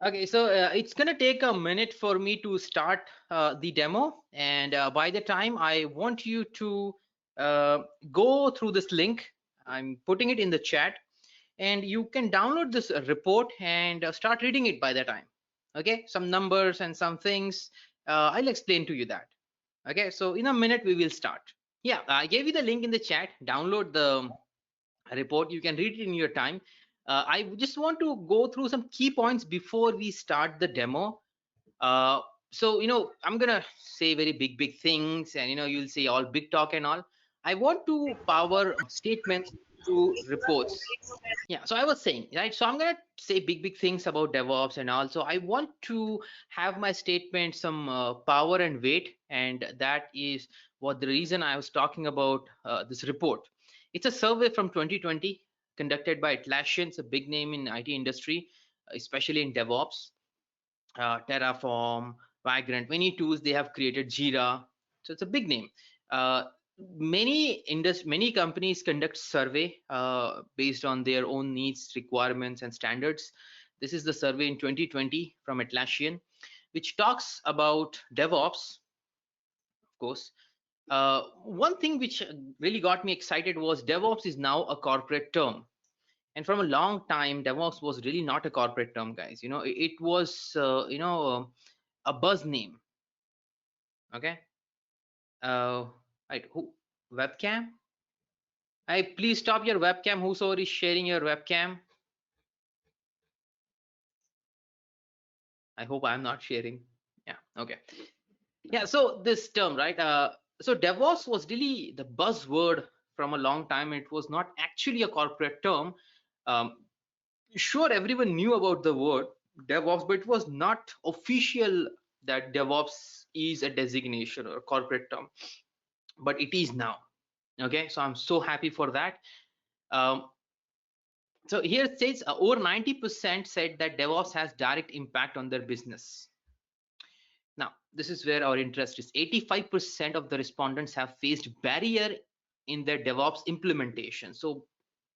Okay, so it's gonna take a minute for me to start the demo, and by the time I want you to uh, go through this link, I'm putting it in the chat, and you can download this report and start reading it by the time. Okay, some numbers and some things. I'll explain to you that. Okay, so in a minute we will start. Yeah, I gave you the link in the chat. Download the report. You can read it in your time. I just want to go through some key points before we start the demo. uh, so I'm gonna say very big things, and you'll say all big talk and all. I want to power statements to reports. Yeah, so I was saying, right, so I'm gonna say big things about DevOps, and also I want to have my statement some power and weight, and that is what the reason I was talking about this report. It's a survey from 2020 conducted by Atlassian. It's a big name in IT industry, especially in DevOps. Terraform, Vagrant, many tools they have created, Jira. So it's a big name. Uh, many companies conduct survey based on their own needs, requirements, and standards. This is the survey in 2020 from Atlassian, which talks about DevOps, of course. One thing which really got me excited was DevOps is now a corporate term. And from a long time, DevOps was really not a corporate term, guys. It was a buzz name. Okay. uh right, who webcam? I Please stop your webcam, whosoever is sharing your webcam. I hope I'm not sharing. Yeah, okay. Yeah, so this term, right, so DevOps was really the buzzword from a long time. It was not actually a corporate term. um, sure, everyone knew about the word DevOps, but it was not official that DevOps is a designation or a corporate term, but it is now. Okay, so I'm so happy for that. um, so here it says over 90% said that DevOps has direct impact on their business. Now this is where our interest is. 85% of the respondents have faced barrier in their DevOps implementation. So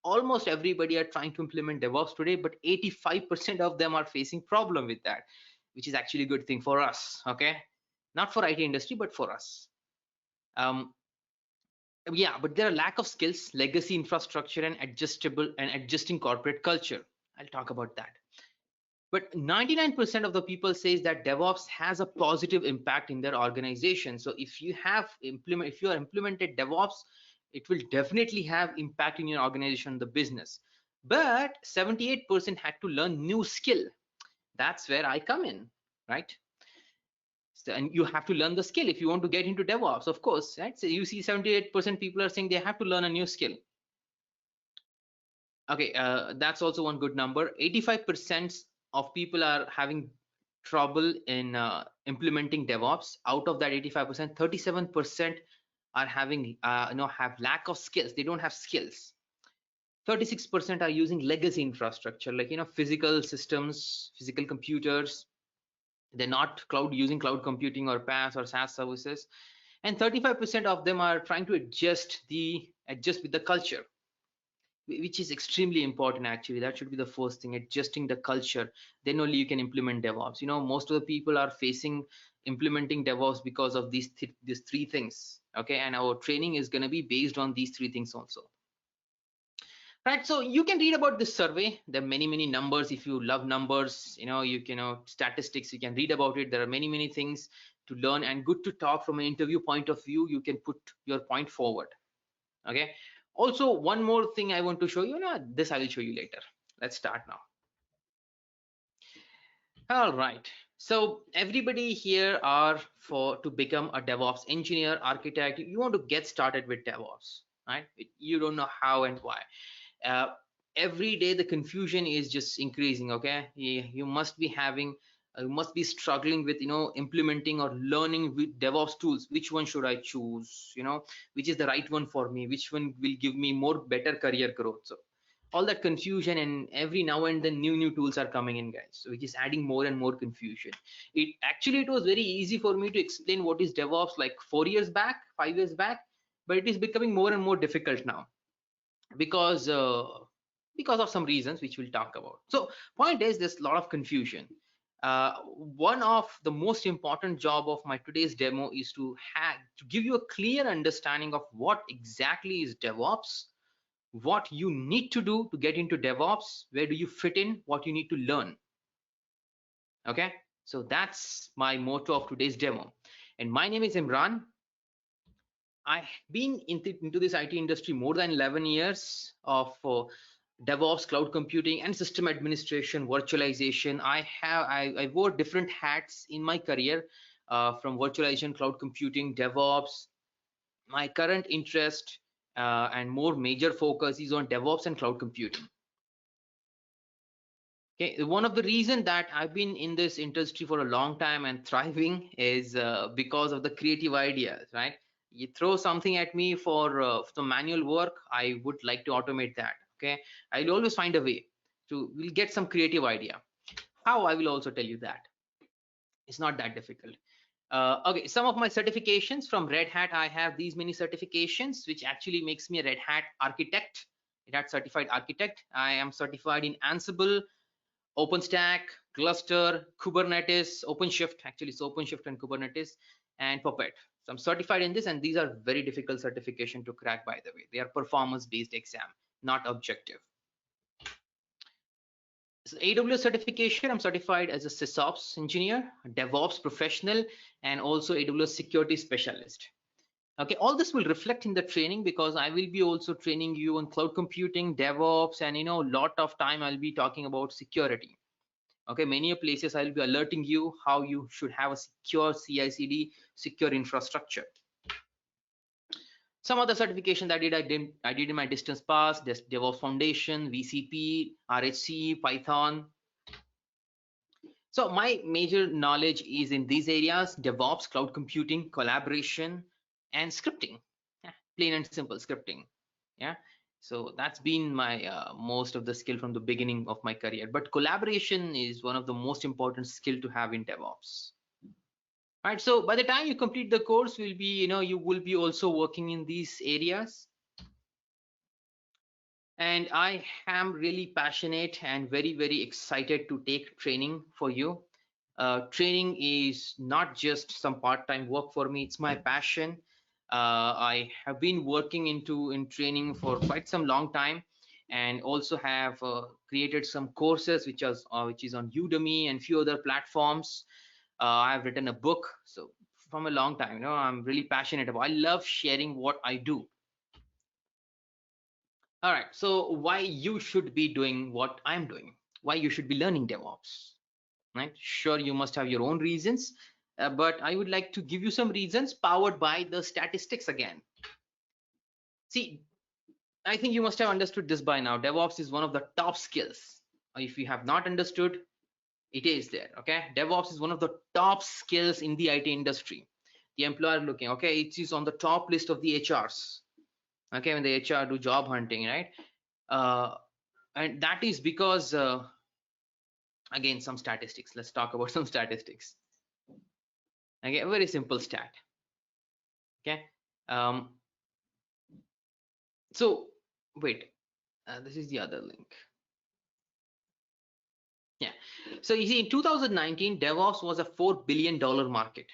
almost everybody are trying to implement DevOps today, but 85% of them are facing problem with that, which is actually a good thing for us. Okay, not for IT industry, but for us. um, yeah, but there are lack of skills, legacy infrastructure, and adjusting corporate culture. I'll talk about that. But 99% of the people says that DevOps has a positive impact in their organization. So if you are implemented DevOps, it will definitely have impact in your organization, the business. But 78% had to learn new skill. That's where I come in, right? So, and you have to learn the skill if you want to get into DevOps, of course, right? So you see 78% people are saying they have to learn a new skill. Okay, that's also one good number. 85% of people are having trouble in implementing DevOps. Out of that 85%, 37% are having have lack of skills. They don't have skills. 36% are using legacy infrastructure, like physical systems, physical computers. They're not using cloud computing or PaaS or SaaS services. And 35% of them are trying to adjust with the culture, which is extremely important. Actually, that should be the first thing, adjusting the culture. Then only you can implement DevOps. Most of the people are facing implementing DevOps because of these three things. Okay, and our training is going to be based on these three things also. Right, so you can read about this survey. There are many numbers. If you love numbers, you can statistics, you can read about it. There are many things to learn, and good to talk from an interview point of view. You can put your point forward. Okay, also one more thing I want to show you. This I will show you later. Let's start now. All right, so everybody here are for to become a DevOps engineer, architect. You want to get started with DevOps, right? You don't know how and why. uh, every day the confusion is just increasing. Okay, you must be having you must be struggling with implementing or learning with DevOps tools. Which one should I choose? Which is the right one for me? Which one will give me more better career growth? So all that confusion, and every now and then new tools are coming in, guys, so which is adding more and more confusion. It was very easy for me to explain what is DevOps like 4 years back, 5 years back, but it is becoming more and more difficult now because of some reasons which we'll talk about. So point is, there's a lot of confusion. One of the most important job of my today's demo is to give you a clear understanding of what exactly is DevOps, what you need to do to get into DevOps, where do you fit in, what you need to learn. Okay, so that's my motto of today's demo. And my name is Imran. I've been into this IT industry more than 11 years of DevOps, cloud computing, and system administration, virtualization. I wore different hats in my career, from virtualization, cloud computing, DevOps. My current interest and more major focus is on DevOps and cloud computing. Okay, one of the reasons that I've been in this industry for a long time and thriving is because of the creative ideas, right? You throw something at me for the manual work, I would like to automate that. Okay, I'll always find a way to we'll get some creative idea. How, I will also tell you that. It's not that difficult. Okay, some of my certifications from Red Hat, I have these many certifications, which actually makes me a Red Hat architect, Red Hat certified architect. I am certified in Ansible, OpenStack, Cluster, Kubernetes, OpenShift, actually it's OpenShift and Kubernetes, and Puppet. So I'm certified in this, and these are very difficult certification to crack, by the way. They are performance-based exam, not objective. So AWS certification, I'm certified as a SysOps engineer, a DevOps professional, and also AWS security specialist. Okay, all this will reflect in the training because I will be also training you on cloud computing, DevOps, and a lot of time I'll be talking about security. Okay, many places I'll be alerting you how you should have a secure CI/CD, secure infrastructure. Some other certification that I did in my distance pass, DevOps Foundation, VCP, RHC, Python. So my major knowledge is in these areas: DevOps, cloud computing, collaboration, and scripting. Yeah, plain and simple scripting. Yeah. So that's been my most of the skill from the beginning of my career. But collaboration is one of the most important skill to have in DevOps. Right. So by the time you complete the course, will be you will be also working in these areas. And I am really passionate and very excited to take training for you. Training is not just some part-time work for me; it's my passion. I have been working in training for quite some long time, and also have created some courses which is on Udemy and few other platforms. I have written a book, so from a long time, I'm really passionate about. I love sharing what I do. All right, so why you should be doing what I'm doing? Why you should be learning DevOps? Right? Sure, you must have your own reasons, but I would like to give you some reasons powered by the statistics again. See, I think you must have understood this by now. DevOps is one of the top skills. If you have not understood, it is there. Okay, DevOps is one of the top skills in the IT industry. The employer looking, okay, it is on the top list of the HRs. Okay, when the HR do job hunting, right? And that is because again, some statistics. Let's talk about some statistics. Okay, a very simple stat. Okay, so wait, this is the other link. Yeah, so you see, in 2019, DevOps was a $4 billion market,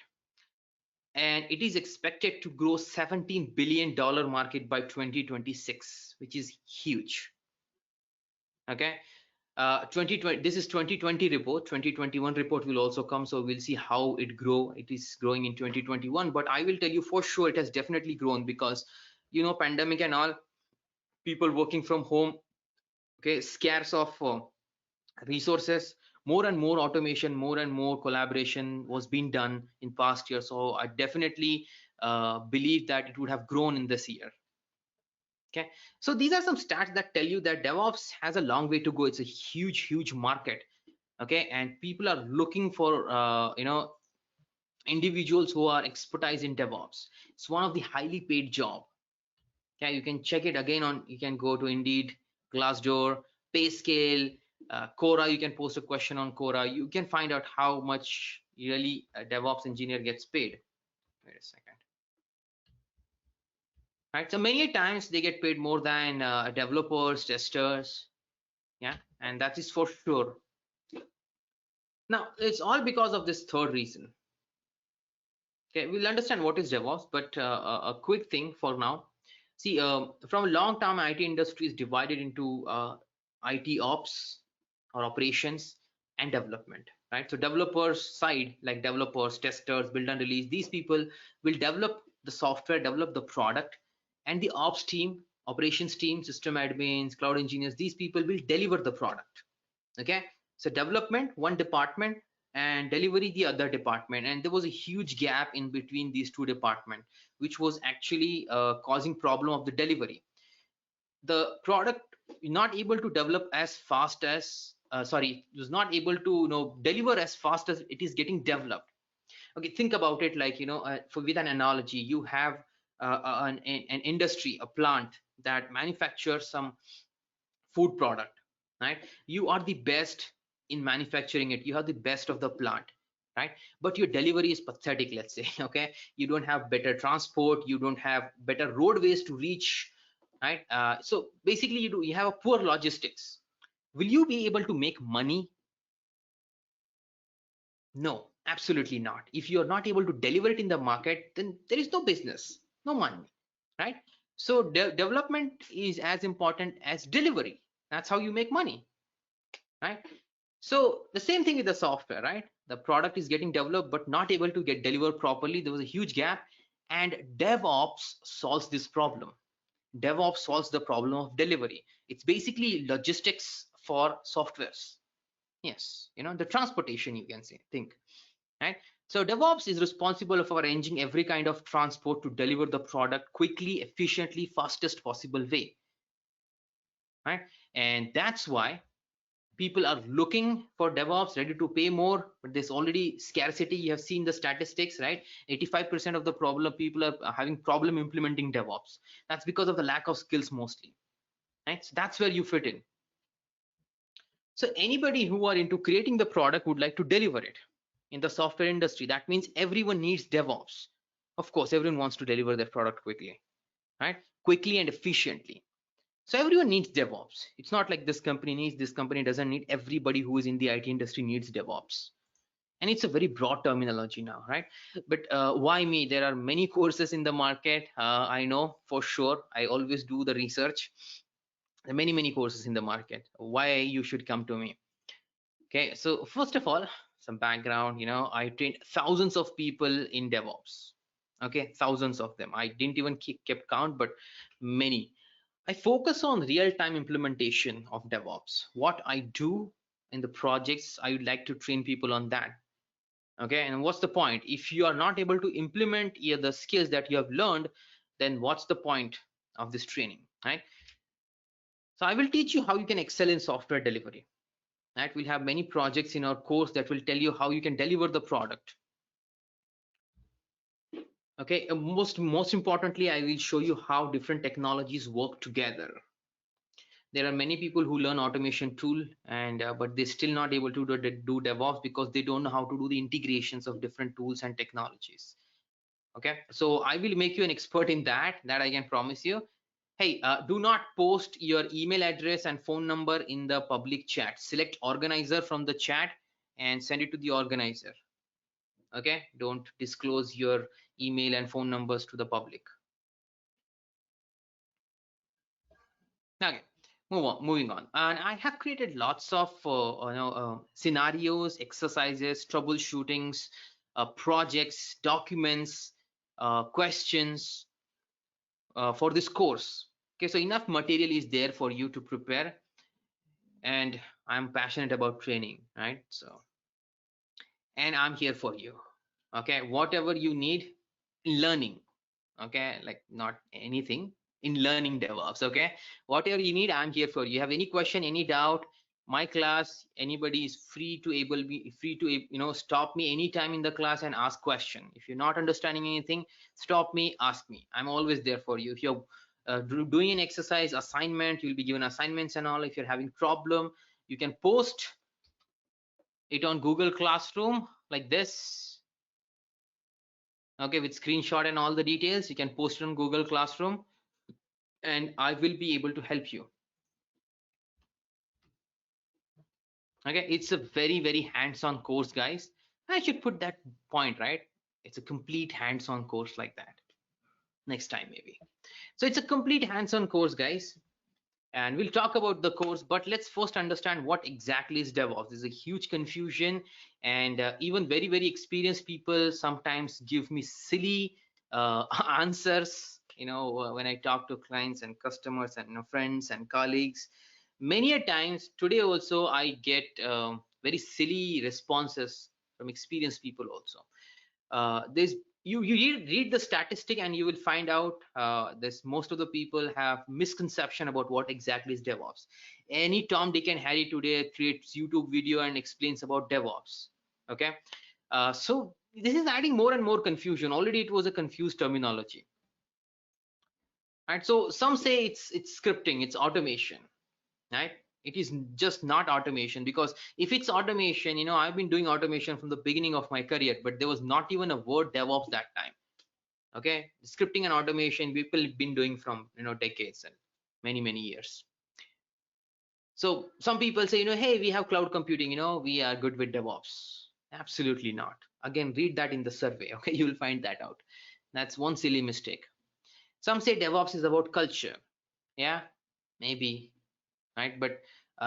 and it is expected to grow $17 billion market by 2026, which is huge. Okay, 2020, this is 2020 report. 2021 report will also come, so we'll see how it grow. It is growing in 2021, but I will tell you for sure it has definitely grown because pandemic and all, people working from home, okay, scarce of resources, more and more automation, more and more collaboration was being done in past years. So I definitely believe that it would have grown in this year. Okay, so these are some stats that tell you that DevOps has a long way to go. It's a huge market. Okay, and people are looking for individuals who are expertise in DevOps. It's one of the highly paid job. Okay, you can check it again on, you can go to Indeed, Glassdoor, Payscale, Quora. You can post a question on Quora. You can find out how much really a DevOps engineer gets paid. Wait a second. Right, so many times they get paid more than developers, testers. Yeah, and that is for sure. Now, it's all because of this third reason. Okay, we'll understand what is DevOps, but a quick thing for now. See, from a long time, IT industry is divided into IT ops or operations and development, right? So developers side, like developers, testers, build and release, these people will develop the software, develop the product, and the ops team, operations team, system admins, cloud engineers, these people will deliver the product. Okay, so development one department and delivery the other department, and there was a huge gap in between these two departments, which was actually causing problem of the delivery. The product not able to develop as fast as was not able to deliver as fast as it is getting developed. Okay, think about it like with an analogy, you have an industry, a plant that manufactures some food product, right? You are the best in manufacturing it, you have the best of the plant, right? But your delivery is pathetic, let's say. Okay, you don't have better transport, you don't have better roadways to reach, right? So basically you have a poor logistics. Will you be able to make money? No, absolutely not. If you're not able to deliver it in the market, then there is no business, no money, right? So development is as important as delivery. That's how you make money, right? So the same thing with the software, right? The product is getting developed but not able to get delivered properly. There was a huge gap, and DevOps solves this problem. DevOps solves the problem of delivery. It's basically logistics for softwares. Yes, the transportation, you can say, think, right? So DevOps is responsible for arranging every kind of transport to deliver the product quickly, efficiently, fastest possible way, right? And that's why people are looking for DevOps, ready to pay more, but there's already scarcity. You have seen the statistics, right? 85% of the problem, people are having problem implementing DevOps. That's because of the lack of skills mostly, right? So that's where you fit in. So anybody who are into creating the product would like to deliver it in the software industry. That means everyone needs DevOps. Of course, everyone wants to deliver their product quickly, right? Quickly and efficiently. So everyone needs DevOps. It's not like this company needs, this company doesn't need. Everybody who is in the IT industry needs DevOps. And it's a very broad terminology now, right? But why me? There are many courses in the market. I know for sure. I always do the research. There are many courses in the market. Why you should come to me? Okay, so first of all, some background. I trained thousands of people in DevOps. Okay, thousands of them. I didn't even keep count, but many. I focus on real-time implementation of DevOps. What I do in the projects, I would like to train people on that. Okay, and what's the point? If you are not able to implement the skills that you have learned, then what's the point of this training, right? So I will teach you how you can excel in software delivery. Right? We'll have many projects in our course that will tell you how you can deliver the product. Okay, most importantly, I will show you how different technologies work together. There are many people who learn automation tool and but they're still not able to do DevOps because they don't know how to do the integrations of different tools and technologies. Okay, so I will make you an expert in that I can promise you. Hey, do not post your email address and phone number in the public chat. Select organizer from the chat and send it to the organizer. Okay, don't disclose your email and phone numbers to the public. Okay, moving on. And I have created lots of scenarios, exercises, troubleshootings, projects, documents, questions for this course. Okay, so enough material is there for you to prepare, and I'm passionate about training, right? So, and I'm here for you. Okay, whatever you need in learning, okay, like not anything, in learning DevOps. Okay, whatever you need, I'm here for you. You have any question, any doubt, my class, anybody is free to stop me anytime in the class and ask question. If you're not understanding anything, stop me, ask me. I'm always there for you. If you're doing an exercise assignment, you'll be given assignments and all. If you're having problem, you can post it on Google Classroom like this. Okay, with screenshot and all the details, you can post it on Google Classroom and I will be able to help you. Okay, it's a very, very hands-on course, guys. I should put that point, right? It's a complete hands-on course like that. Next time, maybe. So it's a complete hands-on course, guys. And we'll talk about the course, but let's first understand what exactly is DevOps. There's a huge confusion, and even very, very experienced people sometimes give me silly answers. When I talk to clients and customers and friends and colleagues, many a times today also I get very silly responses from experienced people also. There's you read the statistic and you will find out this most of the people have misconception about what exactly is DevOps. Any Tom, Dick, and Harry today creates YouTube video and explains about DevOps. Okay, so this is adding more and more confusion. Already it was a confused terminology, right? So some say it's scripting, it's automation, right? It is just not automation, because if it's automation, I've been doing automation from the beginning of my career, but there was not even a word DevOps that time. Okay, scripting and automation people have been doing from decades and many years. So some people say, hey, we have cloud computing, we are good with DevOps. Absolutely not. Again, read that in the survey. Okay, you will find that out. That's one silly mistake. Some say DevOps is about culture. Yeah, maybe, right? But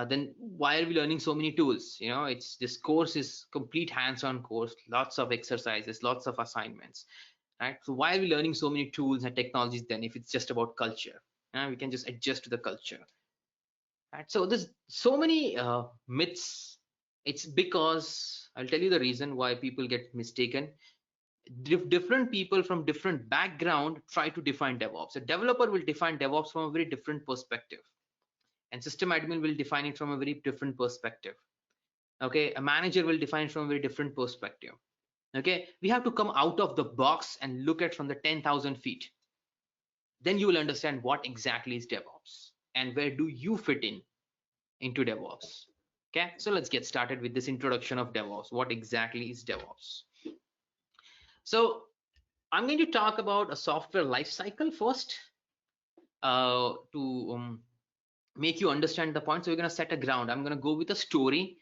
then why are we learning so many tools? It's this course is complete hands-on course, lots of exercises, lots of assignments, right? So why are we learning so many tools and technologies then if it's just about culture? We can just adjust to the culture, right? So there's so many myths. It's because I'll tell you the reason why people get mistaken. Different people from different background try to define DevOps. A developer will define DevOps from a very different perspective, and system admin will define it from a very different perspective. Okay, a manager will define it from a very different perspective. Okay, we have to come out of the box and look at from the 10,000 feet. Then you will understand what exactly is DevOps and where do you fit into DevOps. Okay, so let's get started with this introduction of DevOps. What exactly is DevOps? So I'm going to talk about a software lifecycle first to make you understand the point. So we're going to set a ground. I'm going to go with a story,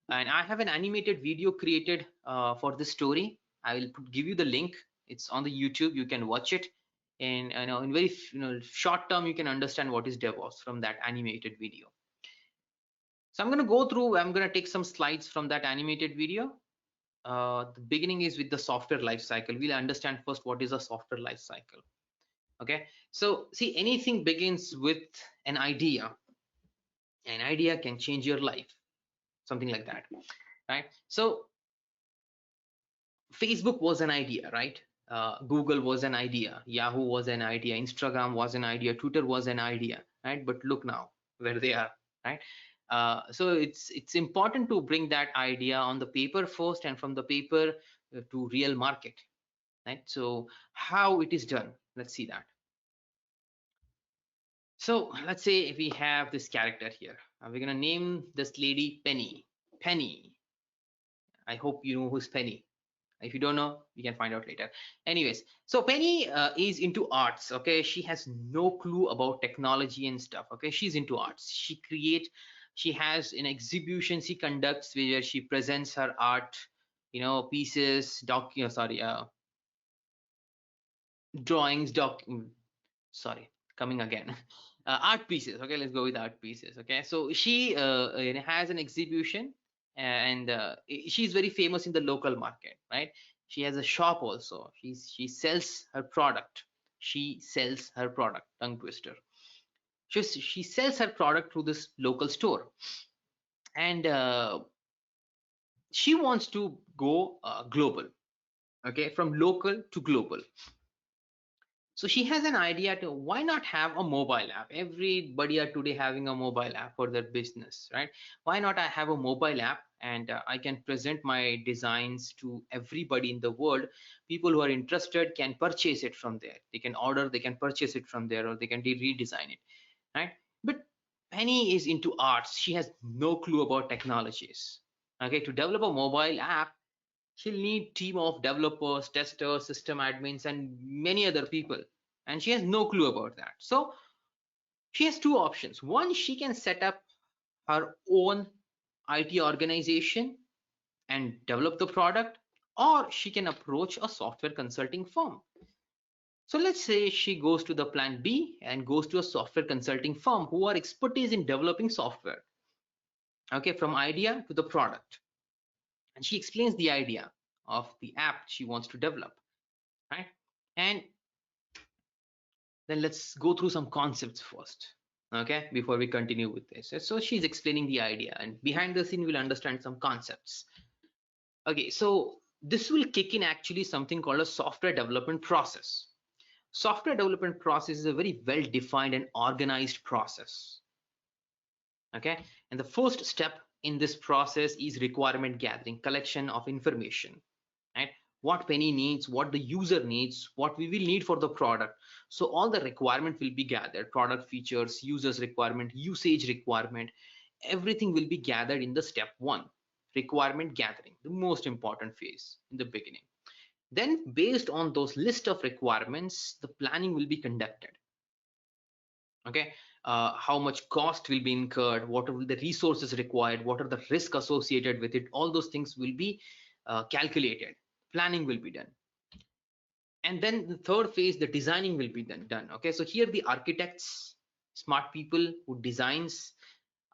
and I have an animated video created for this story. I will give you the link. It's on the YouTube. You can watch it, and in very short term you can understand what is DevOps from that animated video. So I'm going to go through. I'm going to take some slides from that animated video. The beginning is with the software lifecycle. We'll understand first what is a software lifecycle. Okay, so see, anything begins with an idea. An idea can change your life, something like that, right? So Facebook was an idea, right? Google was an idea, Yahoo was an idea, Instagram was an idea, Twitter was an idea, right? But look now where they are, right? So it's important to bring that idea on the paper first, and from the paper to real market, right? So how it is done, let's see that. So let's say we have this character here. We're gonna name this lady Penny. Penny. I hope you know who's Penny. If you don't know, you can find out later. Anyways, so Penny is into arts. Okay, she has no clue about technology and stuff. Okay, she's into arts. She has an exhibition she conducts where she presents her art, pieces, drawings, sorry, coming again. Art pieces. Okay, let's go with art pieces. Okay, so she has an exhibition, and she's very famous in the local market, right? She has a shop also. She sells her product. She sells her product. Tongue twister. She sells her product through this local store, and she wants to go global. Okay, from local to global. So she has an idea to why not have a mobile app? Everybody are today having a mobile app for their business, right? Why not I have a mobile app, and I can present my designs to everybody in the world. People who are interested can purchase it from there. They can order, they can purchase it from there, or they can redesign it, right? But Penny is into arts. She has no clue about technologies. Okay, to develop a mobile app, she'll need team of developers, testers, system admins, and many other people, and she has no clue about that. So she has two options. One, she can set up her own IT organization and develop the product, or she can approach a software consulting firm. So let's say she goes to the plan B and goes to a software consulting firm who are expertise in developing software, okay, from idea to the product. And she explains the idea of the app she wants to develop, right? And then let's go through some concepts first, okay, before we continue with this. So she's explaining the idea, and behind the scene we'll understand some concepts. Okay, so this will kick in actually something called a software development process. Software development process is a very well defined and organized process, okay? And the first step in this process is requirement gathering, collection of information, right? What Penny needs, what the user needs, what we will need for the product. So all the requirement will be gathered, product features, users requirement, usage requirement, everything will be gathered in the step one, requirement gathering, the most important phase in the beginning. Then based on those list of requirements, the planning will be conducted, okay? How much cost will be incurred, what are the resources required, what are the risks associated with it, all those things will be calculated, planning will be done. And then the third phase, the designing will be done. Okay, so here the architects, smart people who designs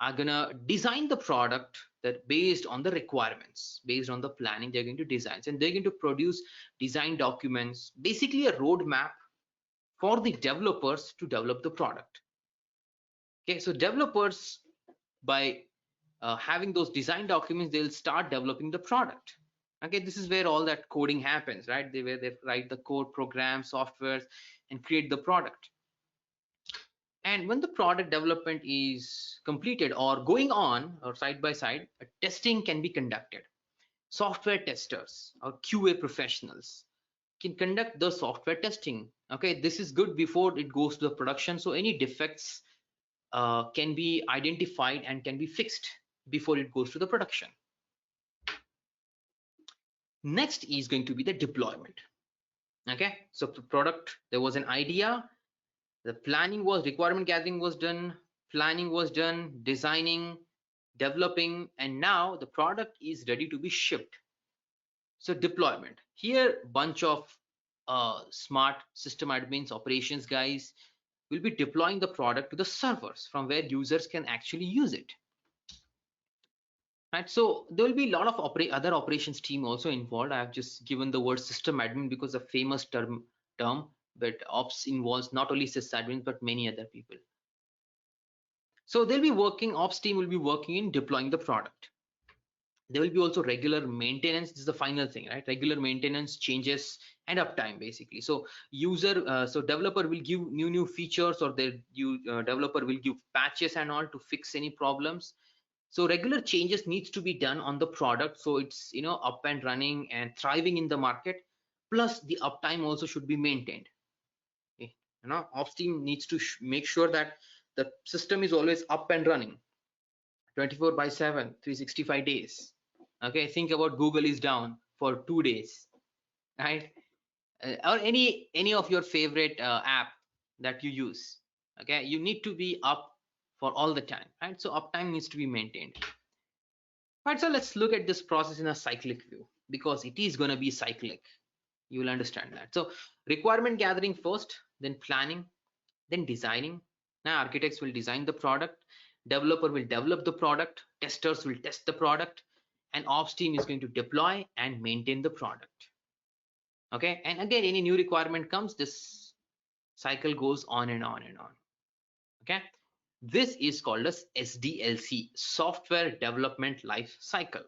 are gonna design the product that based on the requirements, based on the planning they're going to design, and they're going to produce design documents, basically a roadmap for the developers to develop the product. Okay, so developers, by having those design documents, they'll start developing the product. Okay, this is where all that coding happens, right? Where they write the code, program, softwares, and create the product. And when the product development is completed or going on or side by side, a testing can be conducted. Software testers or QA professionals can conduct the software testing. Okay, this is good before it goes to the production. So any defects can be identified and can be fixed before it goes to the production. Next is going to be the deployment. Okay, so the product, there was an idea, the planning was, requirement gathering was done, planning was done, designing, developing, and now the product is ready to be shipped. So deployment, here bunch of smart system admins, operations guys will be deploying the product to the servers from where users can actually use it. Right, so there will be a lot of other operations team also involved. I have just given the word system admin because a famous term, but ops involves not only sysadmins but many other people. So they'll be working, ops team will be working in deploying the product. There will be also regular maintenance. This is the final thing, right? Regular maintenance, changes, and uptime basically. So so developer will give new features, or the developer will give patches and all to fix any problems. So regular changes needs to be done on the product, so it's up and running and thriving in the market. Plus the uptime also should be maintained. Okay. Ops team needs to make sure that the system is always up and running 24/7, 365 days. Okay, think about Google is down for 2 days, right? Or any of your favorite app that you use. Okay, you need to be up for all the time, right? So uptime needs to be maintained. Right, so let's look at this process in a cyclic view, because it is going to be cyclic. You will understand that. So requirement gathering first, then planning, then designing. Now architects will design the product, developer will develop the product, testers will test the product, and ops team is going to deploy and maintain the product. Okay, and again, any new requirement comes, this cycle goes on and on and on. Okay, this is called as SDLC, Software Development Life Cycle.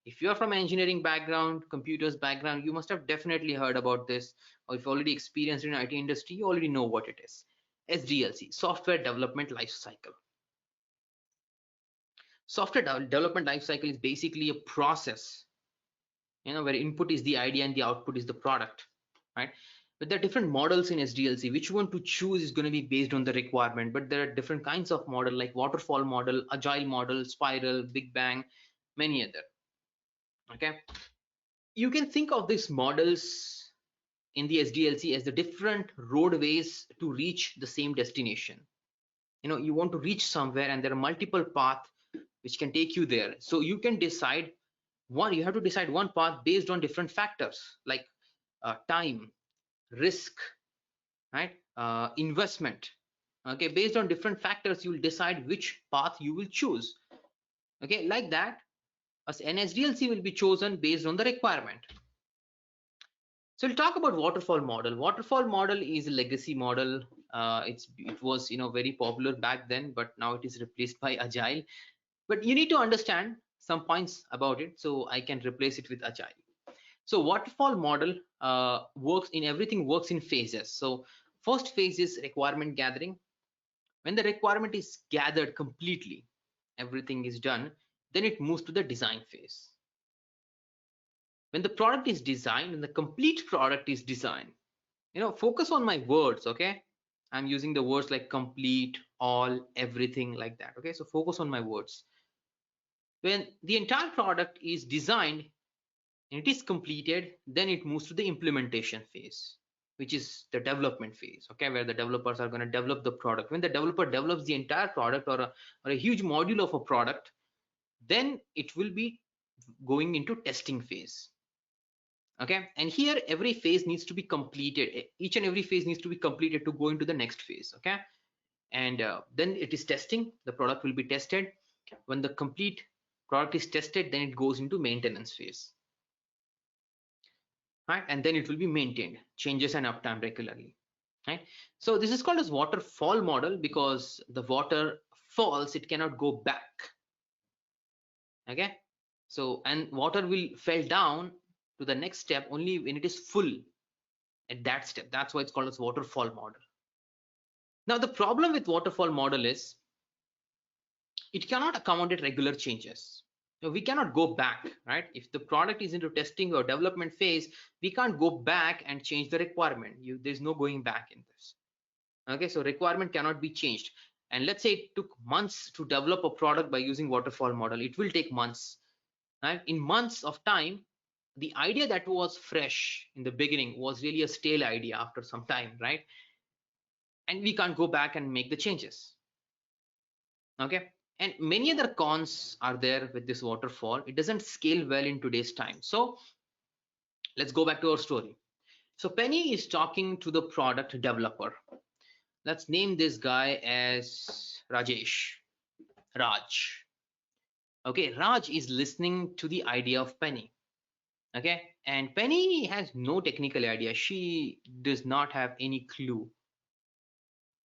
If you're from engineering background, computers background, you must have definitely heard about this, or if you already experienced in IT industry, you already know what it is. SDLC, Software Development Life Cycle. Software development life cycle is basically a process, where input is the idea and the output is the product, right? But there are different models in SDLC. Which one to choose is going to be based on the requirement, but there are different kinds of model like waterfall model, agile model, spiral, big bang, many other. Okay, you can think of these models in the SDLC as the different roadways to reach the same destination. You want to reach somewhere and there are multiple paths which can take you there. So you can decide you have to decide one path based on different factors like time, risk, right? Investment. Okay, based on different factors, you will decide which path you will choose. Okay, like that, as an SDLC will be chosen based on the requirement. So we'll talk about waterfall model. Waterfall model is a legacy model. It was very popular back then, but now it is replaced by Agile. But you need to understand some points about it, so I can replace it with Agile. So waterfall model works in phases. So first phase is requirement gathering. When the requirement is gathered completely, everything is done, then it moves to the design phase. When the product is designed and the complete product is designed, focus on my words, okay? I'm using the words like complete, all, everything, like that, okay? So focus on my words. When the entire product is designed and it is completed, then it moves to the implementation phase, which is the development phase, okay, where the developers are going to develop the product. When the developer develops the entire product or a huge module of a product, then it will be going into testing phase. Okay, and here every phase needs to be completed. Each and every phase needs to be completed to go into the next phase. Okay, and then it is testing. The product will be tested. When the complete product is tested, then it goes into maintenance phase. Right, and then it will be maintained, changes and uptime regularly. Right, so this is called as waterfall model because the water falls, it cannot go back. Okay, so and water will fall down to the next step only when it is full at that step. That's why it's called as waterfall model. Now the problem with waterfall model is it cannot accommodate regular changes. So we cannot go back, right? If the product is into testing or development phase, we can't go back and change the requirement. There's no going back in this. Okay, so requirement cannot be changed. And let's say it took months to develop a product by using waterfall model. It will take months, right? In months of time, the idea that was fresh in the beginning was really a stale idea after some time, right? And we can't go back and make the changes. Okay, and many other cons are there with this waterfall. It doesn't scale well in today's time. So let's go back to our story. So Penny is talking to the product developer. Let's name this guy as Rajesh. Raj. Okay, Raj is listening to the idea of Penny. Okay, and Penny has no technical idea. She does not have any clue,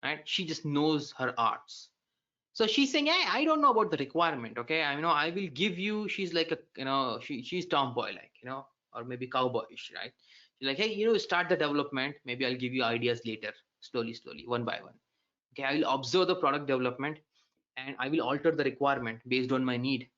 right? She just knows her arts. So she's saying, hey, I don't know about the requirement. Okay, I will give you. She's like a, she's tomboy, like, or maybe cowboyish, right? She's like, hey, start the development. Maybe I'll give you ideas later, slowly, one by one. Okay, I will observe the product development and I will alter the requirement based on my need.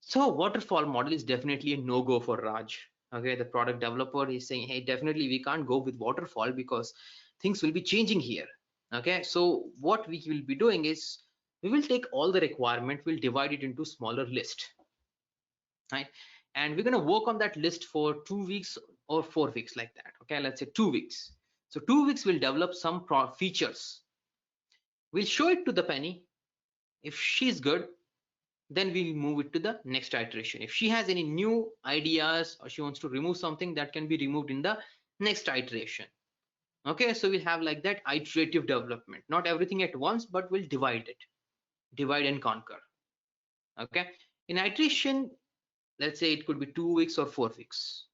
So waterfall model is definitely a no-go for Raj. Okay, the product developer is saying, hey, definitely we can't go with waterfall because things will be changing here. Okay, so what we will be doing is we will take all the requirement, we'll divide it into smaller list, right? And we're going to work on that list for 2 weeks or 4 weeks, like that. Okay, let's say 2 weeks. So 2 weeks we'll develop some features. We'll show it to the Penny. If she's good, then we'll move it to the next iteration. If she has any new ideas or she wants to remove something, that can be removed in the next iteration. Okay, so we'll have like that iterative development, not everything at once, but we'll divide and conquer. Okay, in iteration, let's say it could be 2 weeks or 4 weeks.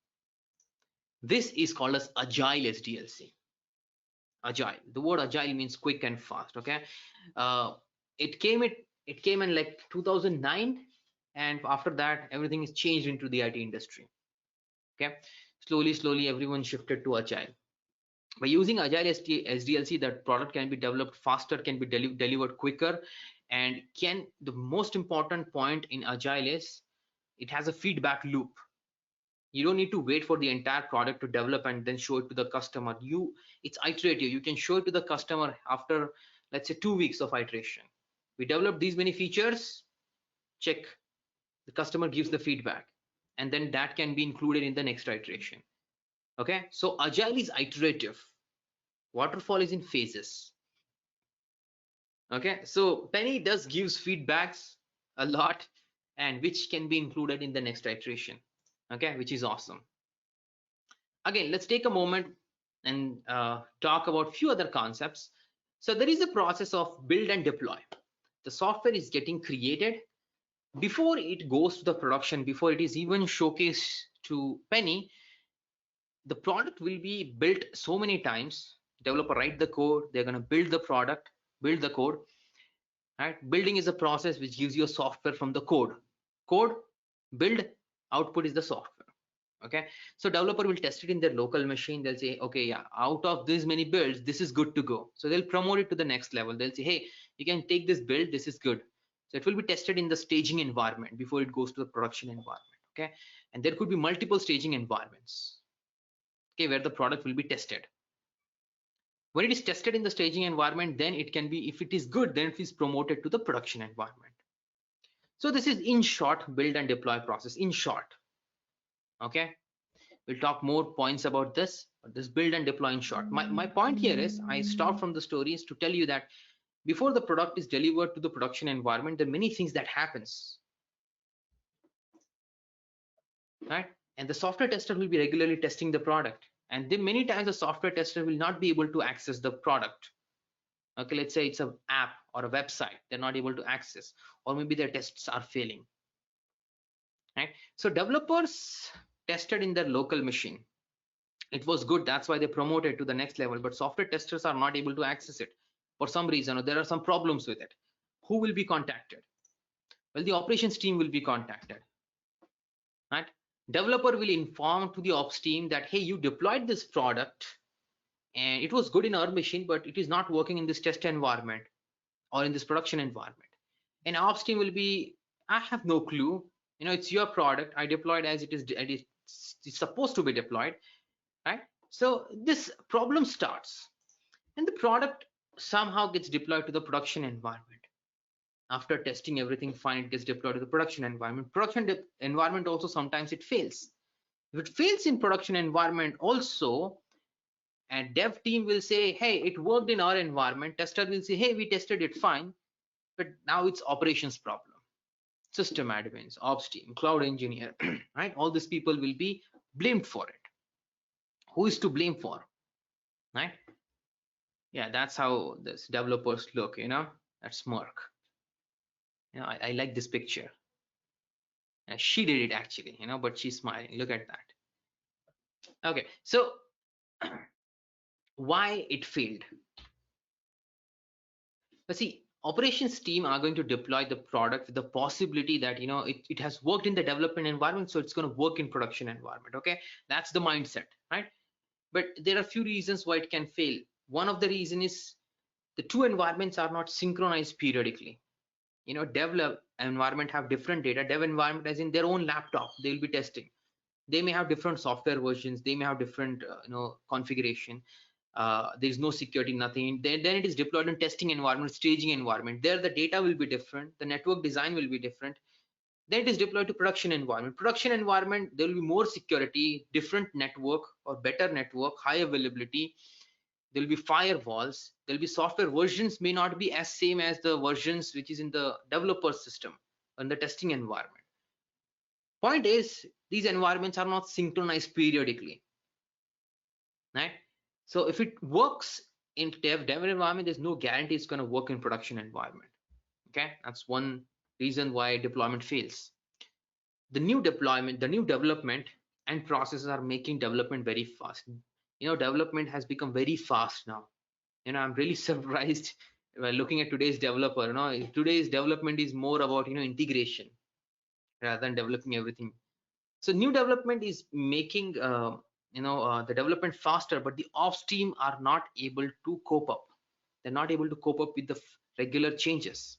This is called as Agile SDLC. Agile, the word agile means quick and fast. Okay, it came in like 2009, and after that everything is changed into the IT industry. Okay, slowly everyone shifted to agile. By using Agile SDLC, that product can be developed faster, can be delivered quicker, and the most important point in Agile is it has a feedback loop. You don't need to wait for the entire product to develop and then show it to the customer. It's iterative. You can show it to the customer after, let's say, 2 weeks of iteration. We developed these many features, check. The customer gives the feedback, and then that can be included in the next iteration. Okay, so Agile is iterative. Waterfall is in phases. Okay, so Penny gives feedbacks a lot, and which can be included in the next iteration. Okay, which is awesome. Again, let's take a moment and talk about few other concepts. So there is a process of build and deploy. The software is getting created before it goes to the production, before it is even showcased to Penny. The product will be built so many times. Developer write the code, they're going to build the product, build the code. Right? Building is a process which gives you a software from the code. Code, build, output is the software. Okay, so developer will test it in their local machine. They'll say, okay, yeah, out of these many builds, this is good to go. So they'll promote it to the next level. They'll say, hey, you can take this build, this is good. So it will be tested in the staging environment before it goes to the production environment. Okay, and there could be multiple staging environments, okay, where the product will be tested. When it is tested in the staging environment, then it can be, if it is good, then it is promoted to the production environment. So this is in short build and deploy process, in short. Okay, we'll talk more points about this, but this build and deploy in short. My point here is, I start from the story is to tell you that before the product is delivered to the production environment, there are many things that happens, right? And the software tester will be regularly testing the product, and then many times the software tester will not be able to access the product. Okay, let's say it's an app or a website, they're not able to access, or maybe their tests are failing, right? So developers tested in their local machine, it was good, that's why they promoted to the next level, but software testers are not able to access it for some reason, or there are some problems with it. Who will be contacted? Well, the operations team will be contacted, right? Developer will inform to the ops team that, hey, you deployed this product and it was good in our machine, but it is not working in this test environment or in this production environment. And ops team will be, I have no clue, you know, it's your product, I deployed as it's supposed to be deployed, right? So this problem starts, and the product somehow gets deployed to the production environment. After testing everything fine, it gets deployed to the production environment. Production environment also, sometimes it fails. If it fails in production environment also, and dev team will say, hey, it worked in our environment. Tester will say, hey, we tested it fine, but now it's operations problem. System admins, ops team, cloud engineer, right? All these people will be blamed for it. Who is to blame for, right? Yeah, that's how this developers look, you know, that smirk. You know, I like this picture. She did it actually, you know, but she's smiling. Look at that. Okay, so why it failed? But see, operations team are going to deploy the product with the possibility that, you know, it has worked in the development environment, so it's going to work in production environment. Okay, that's the mindset, right? But there are a few reasons why it can fail. One of the reason is the two environments are not synchronized periodically. You know, dev environment have different data. Dev environment, as in their own laptop, they will be testing. They may have different software versions. They may have different, you know, configuration. There is no security, nothing. Then it is deployed in testing environment, staging environment. There the data will be different. The network design will be different. Then it is deployed to production environment. Production environment, there will be more security, different network or better network, high availability. There will be firewalls. There will be software versions may not be as same as the versions which is in the developer system and the testing environment. Point is, these environments are not synchronized periodically, right? So if it works in dev environment, there's no guarantee it's going to work in production environment. Okay, that's one reason why deployment fails. The new development and processes are making development very fast. You know, development has become very fast now. You know, I'm really surprised by looking at today's developer. You know, today's development is more about, you know, integration rather than developing everything. So new development is making the development faster, but the ops team are not able to cope up. They're not able to cope up with the regular changes.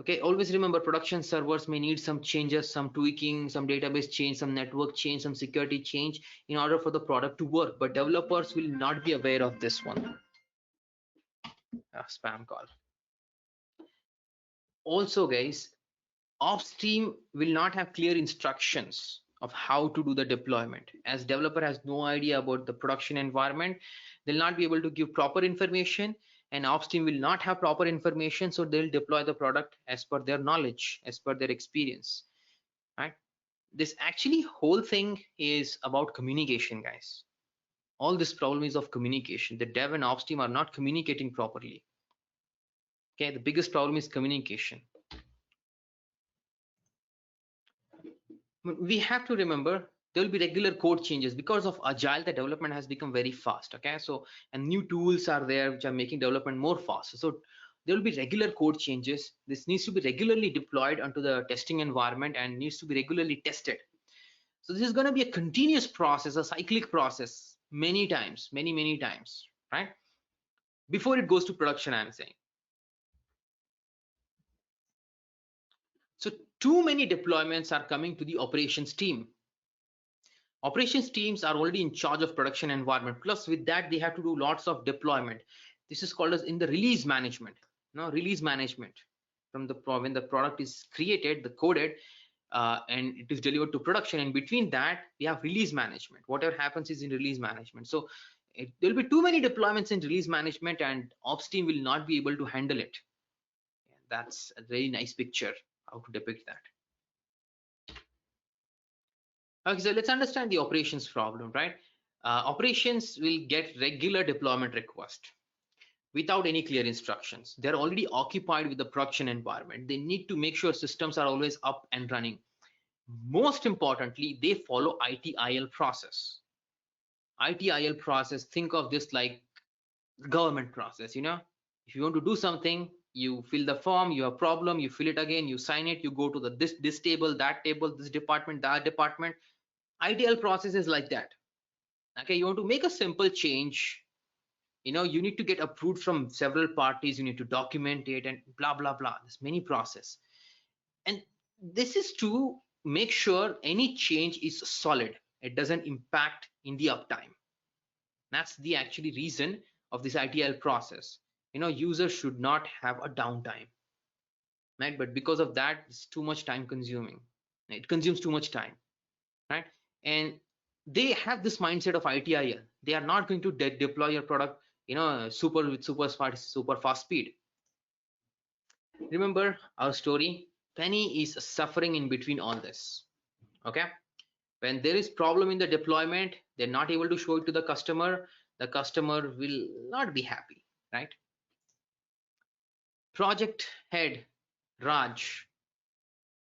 Okay, always remember, production servers may need some changes, some tweaking, some database change, some network change, some security change in order for the product to work, but developers will not be aware of this one. Spam call. Also guys, ops team will not have clear instructions of how to do the deployment. As developer has no idea about the production environment, they'll not be able to give proper information, and ops team will not have proper information, so they'll deploy the product as per their knowledge, as per their experience, right? This actually whole thing is about communication, guys. All this problem is of communication. The dev and ops team are not communicating properly. Okay, the biggest problem is communication. We have to remember there will be regular code changes because of agile. The development has become very fast. Okay, so and new tools are there which are making development more fast. So there will be regular code changes. This needs to be regularly deployed onto the testing environment and needs to be regularly tested. So this is going to be a continuous process, a cyclic process, many times, many times, right? Before it goes to production, I'm saying. So too many deployments are coming to the operations team. Operations teams are already in charge of production environment. Plus with that, they have to do lots of deployment. This is called as in the release management. Release management from the when the product is created, the coded, and it is delivered to production. And between that, we have release management. Whatever happens is in release management. So there will be too many deployments in release management, and ops team will not be able to handle it. That's a very nice picture how to depict that. Okay, so let's understand the operations problem, right? Operations will get regular deployment requests without any clear instructions. They're already occupied with the production environment. They need to make sure systems are always up and running. Most importantly, they follow ITIL process. ITIL process, think of this like government process. If you want to do something, you fill the form, you have a problem, you fill it again, you sign it, you go to the this table, that table, this department, that department. ITIL process is like that. Okay, you want to make a simple change, you need to get approved from several parties, you need to document it and blah blah blah. There's many process, and this is to make sure any change is solid, it doesn't impact in the uptime. That's the actually reason of this ITIL process. Users should not have a downtime, right? But because of that, it's too much time consuming. It consumes too much time, right? And they have this mindset of ITIL. They are not going to deploy your product, super fast speed. Remember our story. Penny is suffering in between all this. Okay, when there is problem in the deployment, they're not able to show it to the customer. The customer will not be happy, right? Project head Raj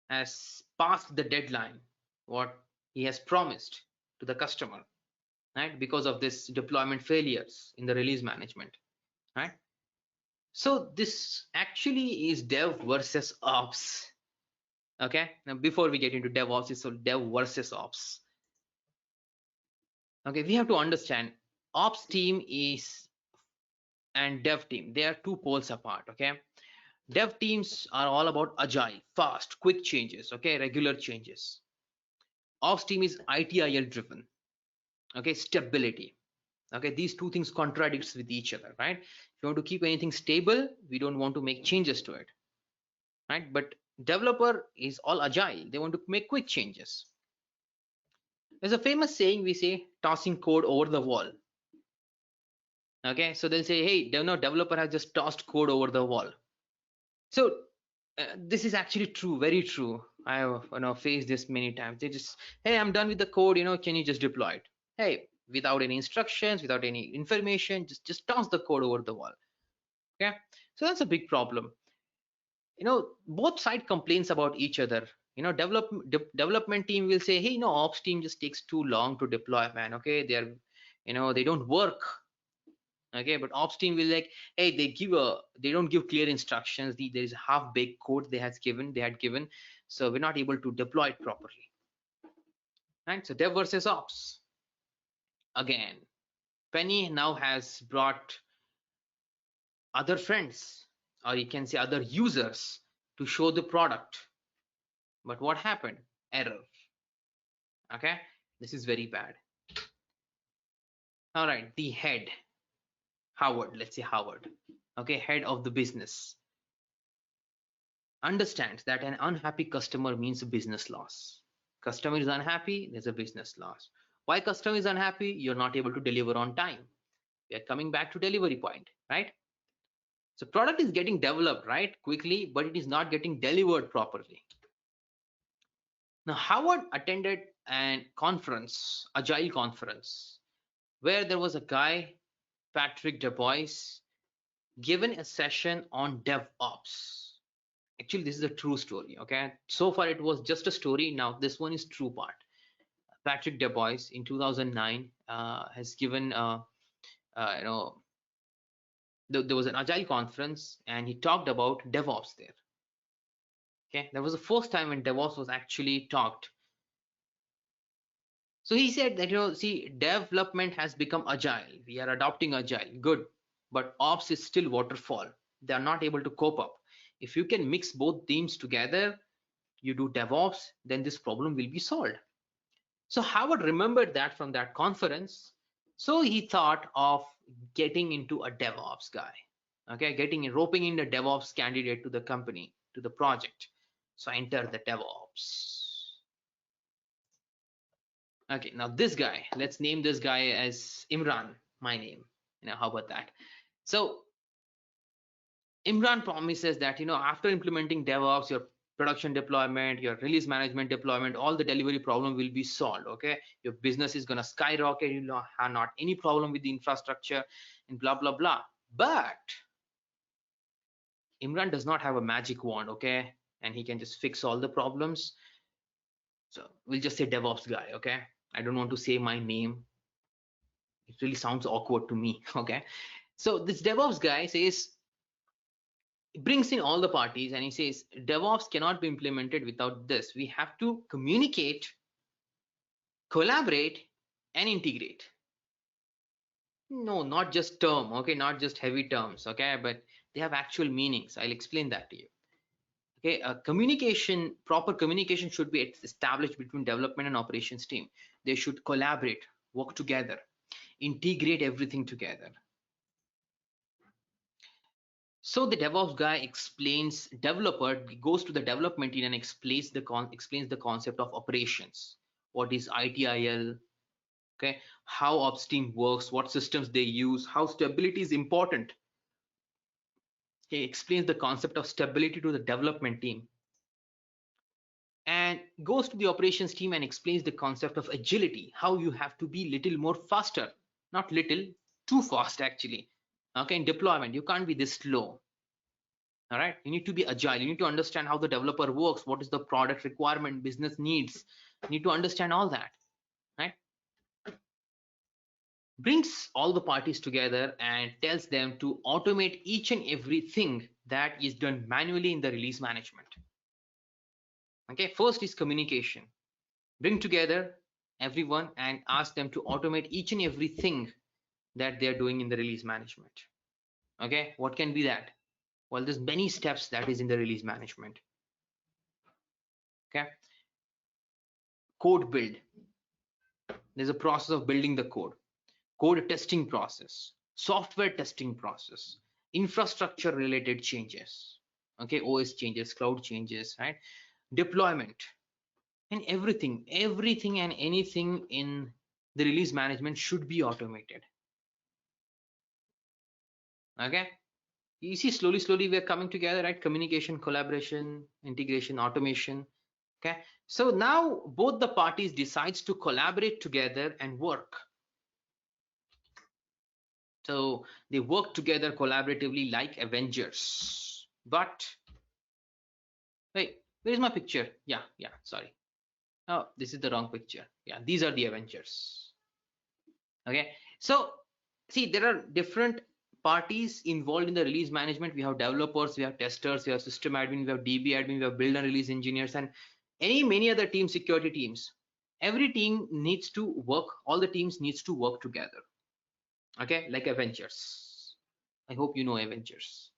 has passed the deadline, what he has promised to the customer, right? Because of this deployment failures in the release management, right? So this actually is dev versus ops. Okay, now before we get into DevOps, it's so dev versus ops. Okay, we have to understand ops team is and dev team, they are two poles apart. Okay, dev teams are all about agile, fast, quick changes, okay, regular changes. Ops team is ITIL driven, okay, stability. Okay, these two things contradicts with each other, right? If you want to keep anything stable, we don't want to make changes to it, right? But developer is all agile, they want to make quick changes. There's a famous saying we say, tossing code over the wall. Okay, so they'll say, hey, developer has just tossed code over the wall. So this is actually true, very true. I have faced this many times. They just, hey, I'm done with the code, can you just deploy it? Hey, without any instructions, without any information, just toss the code over the wall. Okay, so that's a big problem. Both sides complains about each other. Development team will say, hey, ops team just takes too long to deploy, man. Okay, they're they don't work. Okay, but ops team will like, hey, they don't give clear instructions. There is half-baked code they had given, so we're not able to deploy it properly. Right, so dev versus ops. Again, Penny now has brought other friends, or you can say other users, to show the product. But what happened? Error. Okay, this is very bad. All right, the head, Howard, let's say Howard, okay, head of the business, understands that an unhappy customer means a business loss. Customer is unhappy, there's a business loss. Why customer is unhappy? You're not able to deliver on time. We are coming back to delivery point, right? So product is getting developed, right, quickly, but it is not getting delivered properly. Now, Howard attended an conference, Agile Conference, where there was a guy, Patrick DeBois, given a session on DevOps. Actually, this is a true story. Okay, so far it was just a story. Now this one is true part. Patrick DeBois in 2009 has given, you know, there was an Agile conference, and he talked about DevOps there. Okay, that was the first time when DevOps was actually talked. So he said that, see, development has become agile. We are adopting agile, good, but ops is still waterfall. They are not able to cope up. If you can mix both teams together, you do DevOps, then this problem will be solved. So Howard remembered that from that conference. So he thought of getting into a DevOps guy. Okay, roping in the DevOps candidate to the company, to the project. So enter the DevOps. Okay, now this guy, let's name this guy as Imran, my name. How about that? So Imran promises that, after implementing DevOps, your production deployment, your release management deployment, all the delivery problem will be solved. Okay, your business is gonna skyrocket. You have not any problem with the infrastructure and blah blah blah. But Imran does not have a magic wand, okay, and he can just fix all the problems. So we'll just say DevOps guy. Okay, I don't want to say my name. It really sounds awkward to me. Okay, so this DevOps guy says, brings in all the parties, and he says DevOps cannot be implemented without this. We have to communicate, collaborate, and integrate. No, not just term, okay, not just heavy terms, okay, but they have actual meanings. I'll explain that to you. Okay, proper communication should be established between development and operations team. They should collaborate, work together, integrate everything together. So the DevOps guy goes to the development team and explains the concept of operations. What is ITIL? Okay, how ops team works, what systems they use, how stability is important. He explains the concept of stability to the development team, and goes to the operations team and explains the concept of agility, how you have to be little more faster, not little, too fast actually. Okay, in deployment, you can't be this slow. All right, you need to be agile. You need to understand how the developer works, what is the product requirement, business needs. You need to understand all that, right? Brings all the parties together and tells them to automate each and everything that is done manually in the release management. Okay, first is communication. Bring together everyone and ask them to automate each and everything that they're doing in the release management. Okay, what can be that? Well, there's many steps that is in the release management. Okay, code build. There's a process of building the code testing process, software testing process, infrastructure related changes, okay, OS changes, cloud changes, right, deployment, and everything and anything in the release management should be automated. Okay, you see, slowly we're coming together, right? Communication, collaboration, integration, automation. Okay, so now both the parties decides to collaborate together and work. So they work together collaboratively like Avengers. But wait, where is my picture? Yeah, sorry. Oh, this is the wrong picture. Yeah, these are the Avengers. Okay, so see, there are different parties involved in the release management. We have developers, we have testers, we have system admin, we have DB admin, we have build and release engineers, and many other team, security teams. Every team needs to work, all the teams needs to work together. Okay, like Avengers. I hope you know Avengers.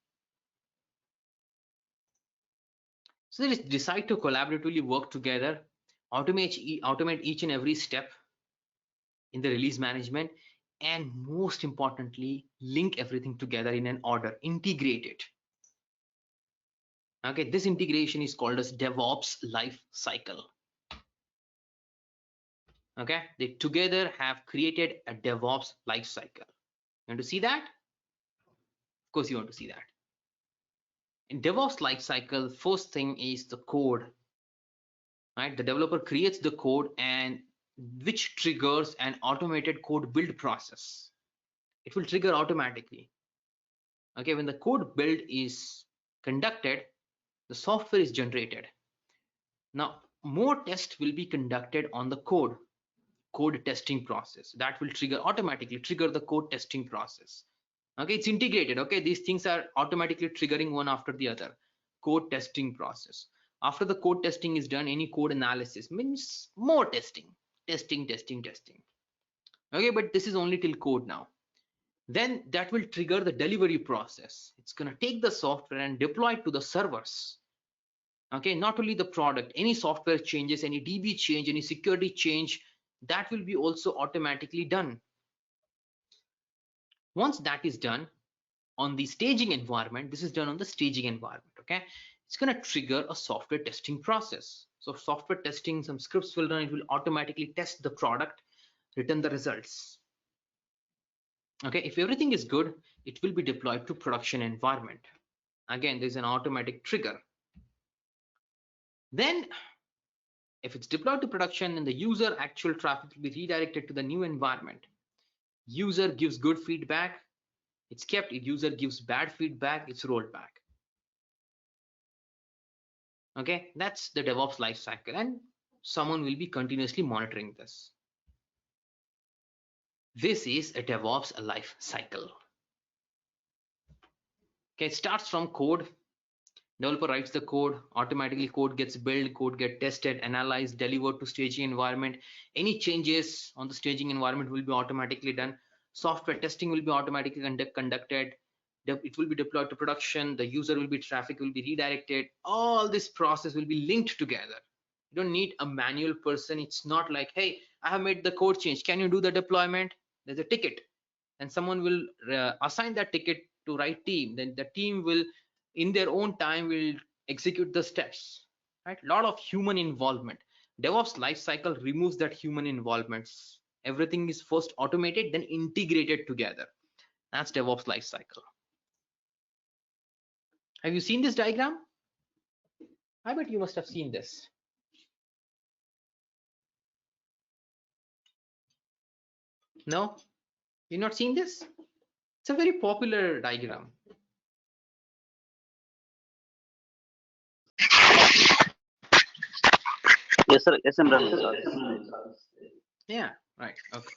So they decide to collaboratively work together, automate each and every step in the release management, and most importantly, link everything together in an order, integrate it. Okay, this integration is called as DevOps Lifecycle. Okay, they together have created a DevOps lifecycle. You want to see that? Of course, you want to see that. In DevOps lifecycle, first thing is the code, right? The developer creates the code and which triggers an automated code build process. It will trigger automatically. Okay, when the code build is conducted, the software is generated. Now, more tests will be conducted on the code testing process. That will automatically trigger the code testing process. Okay, it's integrated. Okay, these things are automatically triggering one after the other. Code testing process. After the code testing is done, any code analysis means more testing. Okay, but this is only till code now. Then that will trigger the delivery process. It's going to take the software and deploy it to the servers. Okay, not only the product, any software changes, any DB change, any security change, that will be also automatically done. Once that is done on the staging environment, this is done on the staging environment. Okay, it's going to trigger a software testing process. So software testing, some scripts will run, it will automatically test the product, return the results. Okay, if everything is good, it will be deployed to production environment. Again, there's an automatic trigger. Then if it's deployed to production, then the user actual traffic will be redirected to the new environment. User gives good feedback, it's kept. User gives bad feedback, it's rolled back. Okay, that's the DevOps lifecycle, and someone will be continuously monitoring this. This is a DevOps life cycle. Okay, it starts from code. Developer writes the code, automatically code gets built, code get tested, analyzed, delivered to staging environment. Any changes on the staging environment will be automatically done. Software testing will be automatically conducted. It will be deployed to production. The user will be traffic will be redirected. All this process will be linked together. You don't need a manual person. It's not like, hey, I have made the code change. Can you do the deployment? There's a ticket, and someone will assign that ticket to right team. Then the team will, in their own time, will execute the steps. Right? A lot of human involvement. DevOps lifecycle removes that human involvements. Everything is first automated, then integrated together. That's DevOps lifecycle. Have you seen this diagram? I bet you must have seen this. No? You've not seen this? It's a very popular diagram. Yes, sir. Yes, Imran. Yeah, right. Okay.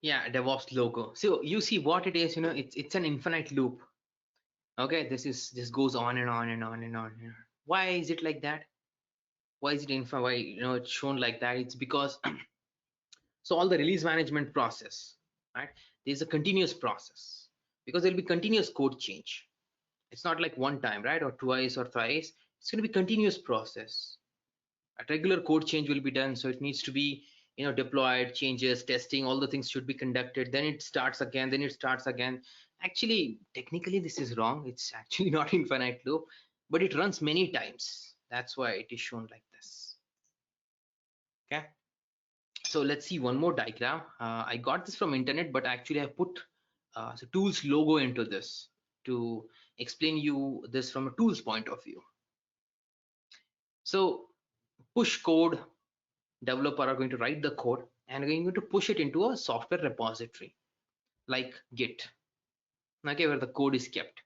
Yeah, DevOps logo. So you see what it is, it's an infinite loop. Okay, this goes on and on and on and on. Why is it like that? Why is it infinite? Why it's shown like that? It's because so all the release management process, right? There's a continuous process because there'll be continuous code change. It's not like one time, right? Or twice or thrice. It's going to be continuous process. A regular code change will be done, so it needs to be deployed, changes, testing, all the things should be conducted. Then it starts again, then it starts again. Actually, technically this is wrong. It's actually not infinite loop, but it runs many times. That's why it is shown like this. Okay, so let's see one more diagram. I got this from internet, but actually I put the tools logo into this to explain you this from a tools point of view. So push code, developer are going to write the code and are going to push it into a software repository like Git, okay, where the code is kept.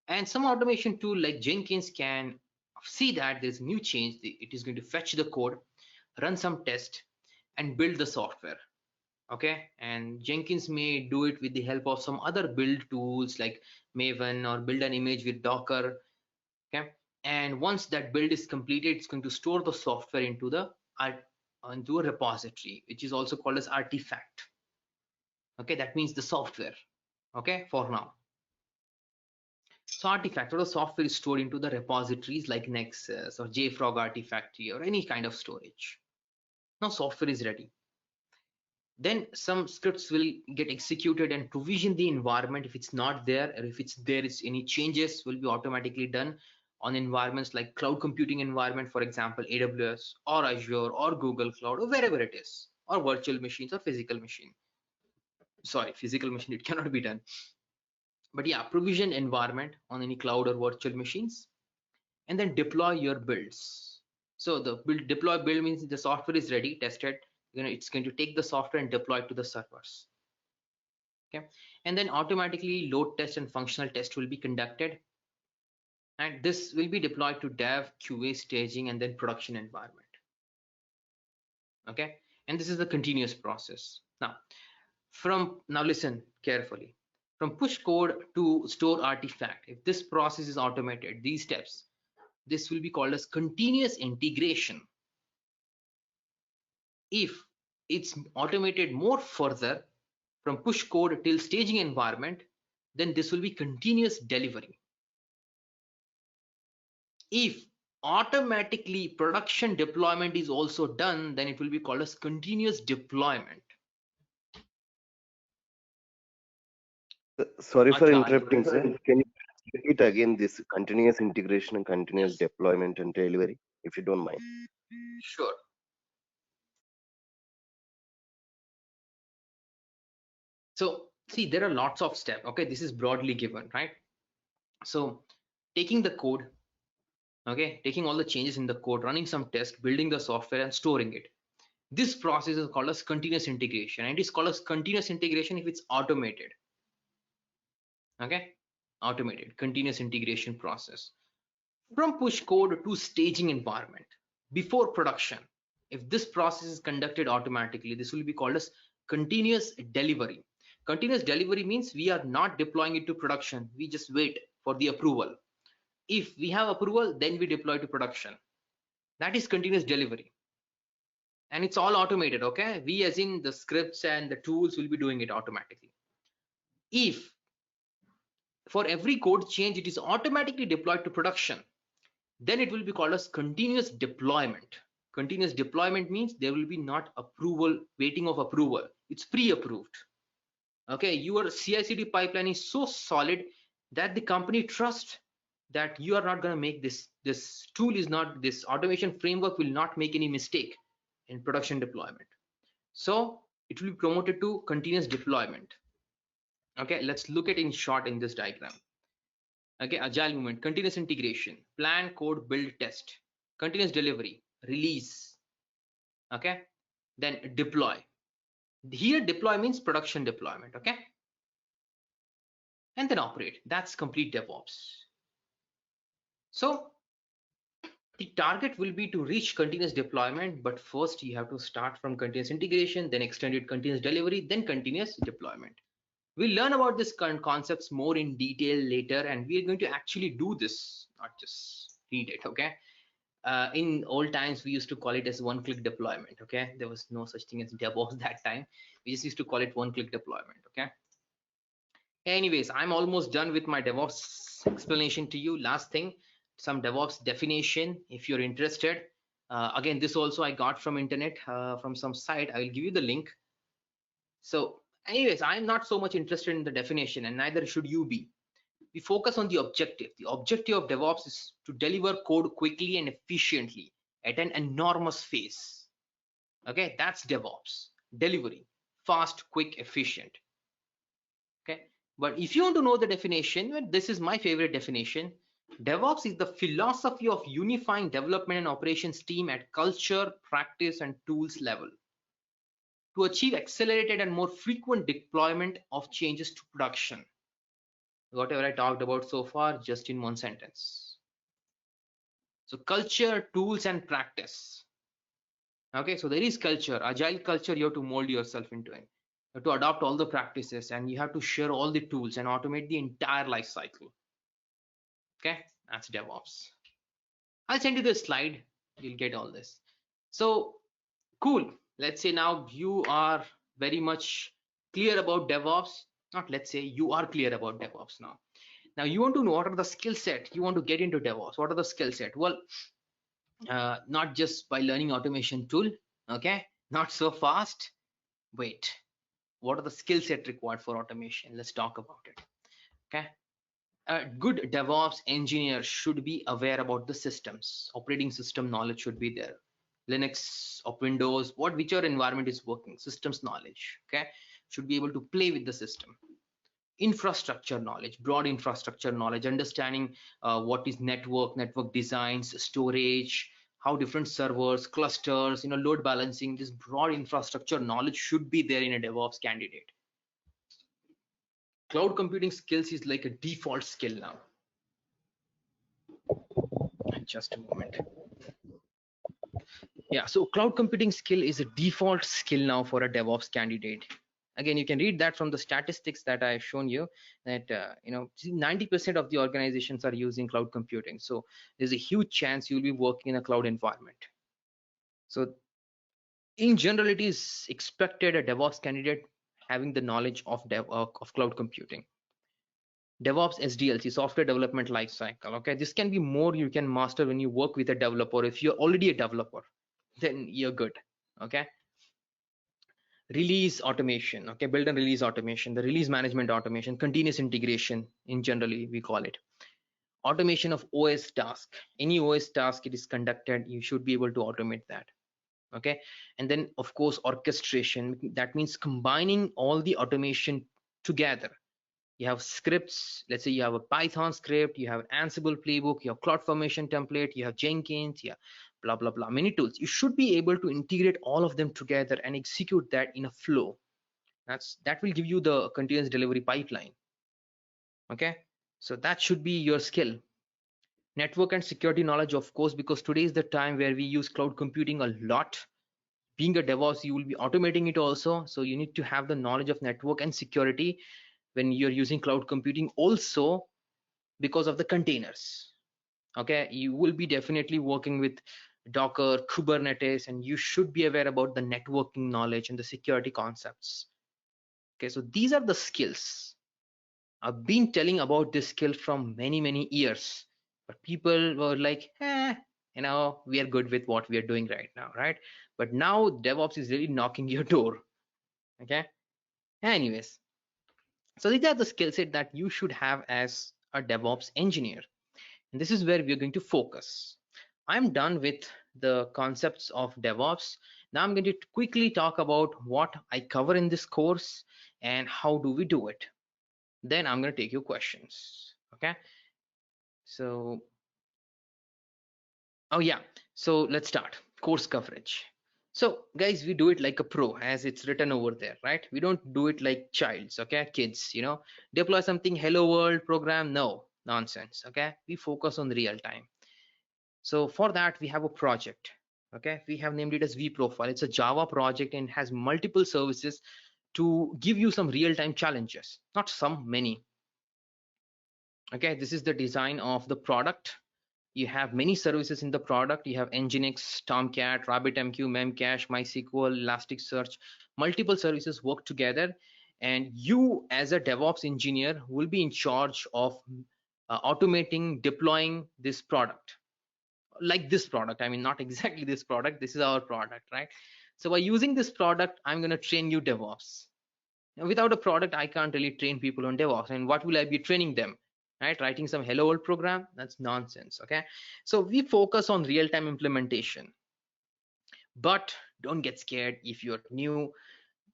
And some automation tool like Jenkins can see that there's a new change. It is going to fetch the code, run some test, and build the software. Okay, and Jenkins may do it with the help of some other build tools like Maven, or build an image with Docker. Okay, and once that build is completed, it's going to store the software into a repository, which is also called as artifact. Okay, that means the software. Okay, for now. So artifact, or the software is stored into the repositories like Nexus or JFrog Artifactory or any kind of storage. Now software is ready. Then some scripts will get executed and provision the environment if it's not there, or if it's there, it's any changes will be automatically done on environments like cloud computing environment, for example, AWS or Azure or Google Cloud or wherever it is, or virtual machines or physical machine. sorry, physical machine, it cannot be done. But yeah, provision environment on any cloud or virtual machines, and then deploy your builds. So the deploy build means the software is ready, tested, it's going to take the software and deploy it to the servers. Okay, and then automatically load test and functional test will be conducted, and this will be deployed to dev, QA, staging, and then production environment. Okay, and this is the continuous process. Now listen carefully. From push code to store artifact, if this process is automated, these steps, this will be called as continuous integration. If it's automated more further from push code till staging environment, then this will be continuous delivery. If automatically production deployment is also done, then it will be called as continuous deployment. Sorry for Agile. interrupting, sir. Can you repeat again this continuous integration and continuous deployment and delivery, if you don't mind? Sure. So see, there are lots of steps. Okay, this is broadly given, right? So taking the code, okay, taking all the changes in the code, running some tests, building the software and storing it. This process is called as continuous integration, and it is called as continuous integration if it's automated. Okay, automated continuous integration process. From push code to staging environment before production, if this process is conducted automatically, this will be called as continuous delivery. Continuous delivery means we are not deploying it to production, we just wait for the approval. If we have approval, then we deploy to production. That is continuous delivery, and it's all automated. Okay, we as in the scripts and the tools will be doing it automatically. If for every code change it is automatically deployed to production, then it will be called as continuous deployment. Continuous deployment means there will be not approval, waiting of approval, it's pre-approved. Okay, your CI/CD pipeline is so solid that the company trusts that you are not going to make this tool is not, this automation framework will not make any mistake in production deployment. So it will be promoted to continuous deployment. Okay, let's look at in short in this diagram. Okay, agile movement, continuous integration, plan, code, build, test, continuous delivery, release. Okay, then deploy. Here deploy means production deployment. Okay, and then operate. That's complete DevOps. So the target will be to reach continuous deployment, but first you have to start from continuous integration, then extended continuous delivery, then continuous deployment. We'll learn about this current concepts more in detail later, and we are going to actually do this, not just read it. Okay, in old times we used to call it as one-click deployment. Okay, there was no such thing as DevOps that time. We just used to call it one-click deployment. Okay, anyways, I'm almost done with my DevOps explanation to you. Last thing, some DevOps definition if you're interested. Again, this also I got from internet, from some site. I will give you the link. So anyways, I'm not so much interested in the definition, and neither should you be. We focus on the objective. The objective of DevOps is to deliver code quickly and efficiently at an enormous phase. Okay, that's DevOps delivery, fast, quick, efficient. Okay, but if you want to know the definition, well, this is my favorite definition. DevOps is the philosophy of unifying development and operations team at culture, practice, and tools level to achieve accelerated and more frequent deployment of changes to production. Whatever I talked about so far, just in one sentence. So culture, tools, and practice. Okay, so there is culture, agile culture, you have to mold yourself into it. You have to adopt all the practices, and you have to share all the tools and automate the entire life cycle. Okay, that's DevOps. I'll send you this slide, you'll get all this. So cool, let's say now you are very much clear about DevOps. Not let's say, you are clear about DevOps now. Now you want to know what are the skill set you want to get into DevOps. What are the skill set? Well, not just by learning automation tool. Okay, not so fast. Wait, what are the skill set required for automation? Let's talk about it. Okay, a good DevOps engineer should be aware about the systems. Operating system knowledge should be there. Linux or Windows, whichever environment is working, systems knowledge. Okay, should be able to play with the system. Infrastructure knowledge, broad infrastructure knowledge, understanding what is network designs, storage, how different servers, clusters, load balancing. This broad infrastructure knowledge should be there in a DevOps candidate. Cloud computing skills is like a default skill now. Just a moment. Yeah, so cloud computing skill is a default skill now for a DevOps candidate. Again, you can read that from the statistics that I've shown you, that 90% of the organizations are using cloud computing. So there's a huge chance you'll be working in a cloud environment. So in general, it is expected a DevOps candidate having the knowledge of cloud computing. DevOps SDLC, software development lifecycle. Okay, this can be more you can master when you work with a developer. If you're already a developer, then you're good. Okay. Release automation. Okay, build and release automation, the release management automation, continuous integration in generally we call it. Automation of OS task. Any OS task it is conducted, you should be able to automate that. Okay, and then of course orchestration. That means combining all the automation together. You have scripts, let's say you have a Python script, you have an Ansible playbook, you have CloudFormation template, you have Jenkins, yeah, blah, blah, blah, many tools. You should be able to integrate all of them together and execute that in a flow. That will give you the continuous delivery pipeline. Okay, so that should be your skill. Network and security knowledge, of course, because today is the time where we use cloud computing a lot. Being a DevOps, you will be automating it also. So you need to have the knowledge of network and security when you're using cloud computing, also because of the containers. Okay, you will be definitely working with Docker, Kubernetes, and you should be aware about the networking knowledge and the security concepts. Okay, so these are the skills. I've been telling about this skill from many years, but people were like, we are good with what we are doing right now, right? But now DevOps is really knocking your door. Okay, anyways, so these are the skill set that you should have as a DevOps engineer. And this is where we're going to focus. I'm done with the concepts of DevOps. Now I'm going to quickly talk about what I cover in this course and how do we do it. Then I'm going to take your questions. Okay. So, oh yeah. So let's start. Course coverage. So guys, we do it like a pro, as it's written over there, right? We don't do it like childs, okay? Kids, deploy something, hello world program. No, nonsense. Okay, we focus on real time. So for that we have a project. Okay, we have named it as vProfile. It's a Java project and has multiple services to give you some real-time challenges, not some, many. Okay, this is the design of the product. You have many services in the product. You have Nginx, Tomcat, RabbitMQ, Memcache, MySQL, Elasticsearch. Multiple services work together, and you as a DevOps engineer will be in charge of automating, deploying this product. Like this product, I mean, not exactly this product, this is our product, right? So by using this product, I'm going to train you DevOps. Now, without a product, I can't really train people on DevOps. And what will I be training them? Right, writing some hello world program? That's nonsense. Okay, so we focus on real-time implementation, but don't get scared if you're new.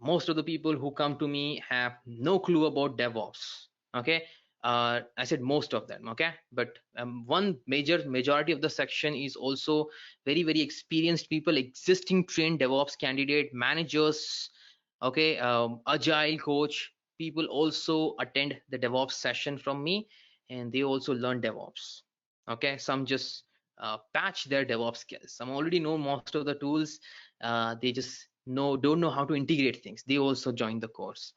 Most of the people who come to me have no clue about DevOps. Okay, I said most of them. Okay, but one majority of the section is also very experienced people, existing trained DevOps candidate, managers. Okay, agile coach people also attend the DevOps session from me, and they also learn DevOps. Okay, some just patch their DevOps skills. Some already know most of the tools. They just don't know how to integrate things. They also join the course.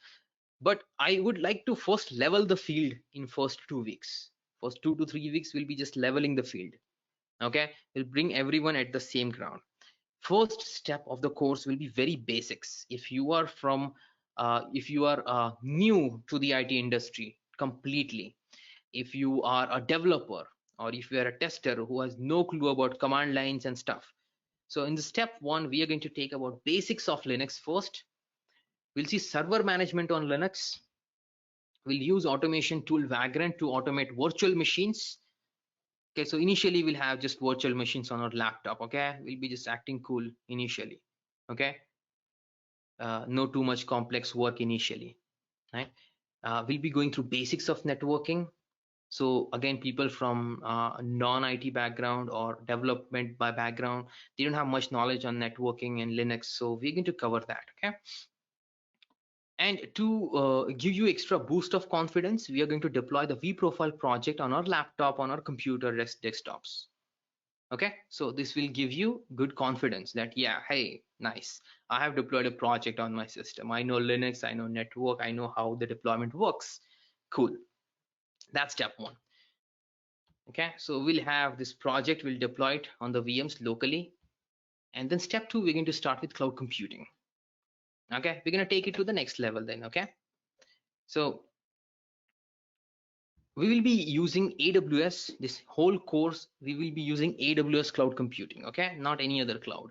But I would like to first level the field in first 2 weeks. First 2 to 3 weeks will be just leveling the field. Okay, we'll bring everyone at the same ground. First step of the course will be very basics. If you are new to the IT industry completely, if you are a developer, or if you are a tester who has no clue about command lines and stuff. So in the step 1, we are going to take about basics of Linux first. We'll see server management on Linux. We'll use automation tool Vagrant to automate virtual machines. Okay, so initially we'll have just virtual machines on our laptop. Okay, we'll be just acting cool initially. Okay, no too much complex work initially, right? We'll be going through basics of networking. So again, people from non-IT background or development by background, they don't have much knowledge on networking and Linux. So we're going to cover that, okay? And to give you extra boost of confidence, we are going to deploy the vProfile project on our laptop, on our computer desktops. Okay, so this will give you good confidence that, yeah, hey, nice, I have deployed a project on my system. I know Linux, I know network, I know how the deployment works. Cool. That's step one. Okay, so we'll have this project, we'll deploy it on the VMs locally. And then step two, we're going to start with cloud computing. Okay, we're going to take it to the next level then. Okay, so we will be using AWS. This whole course, we will be using AWS cloud computing. Okay, not any other cloud.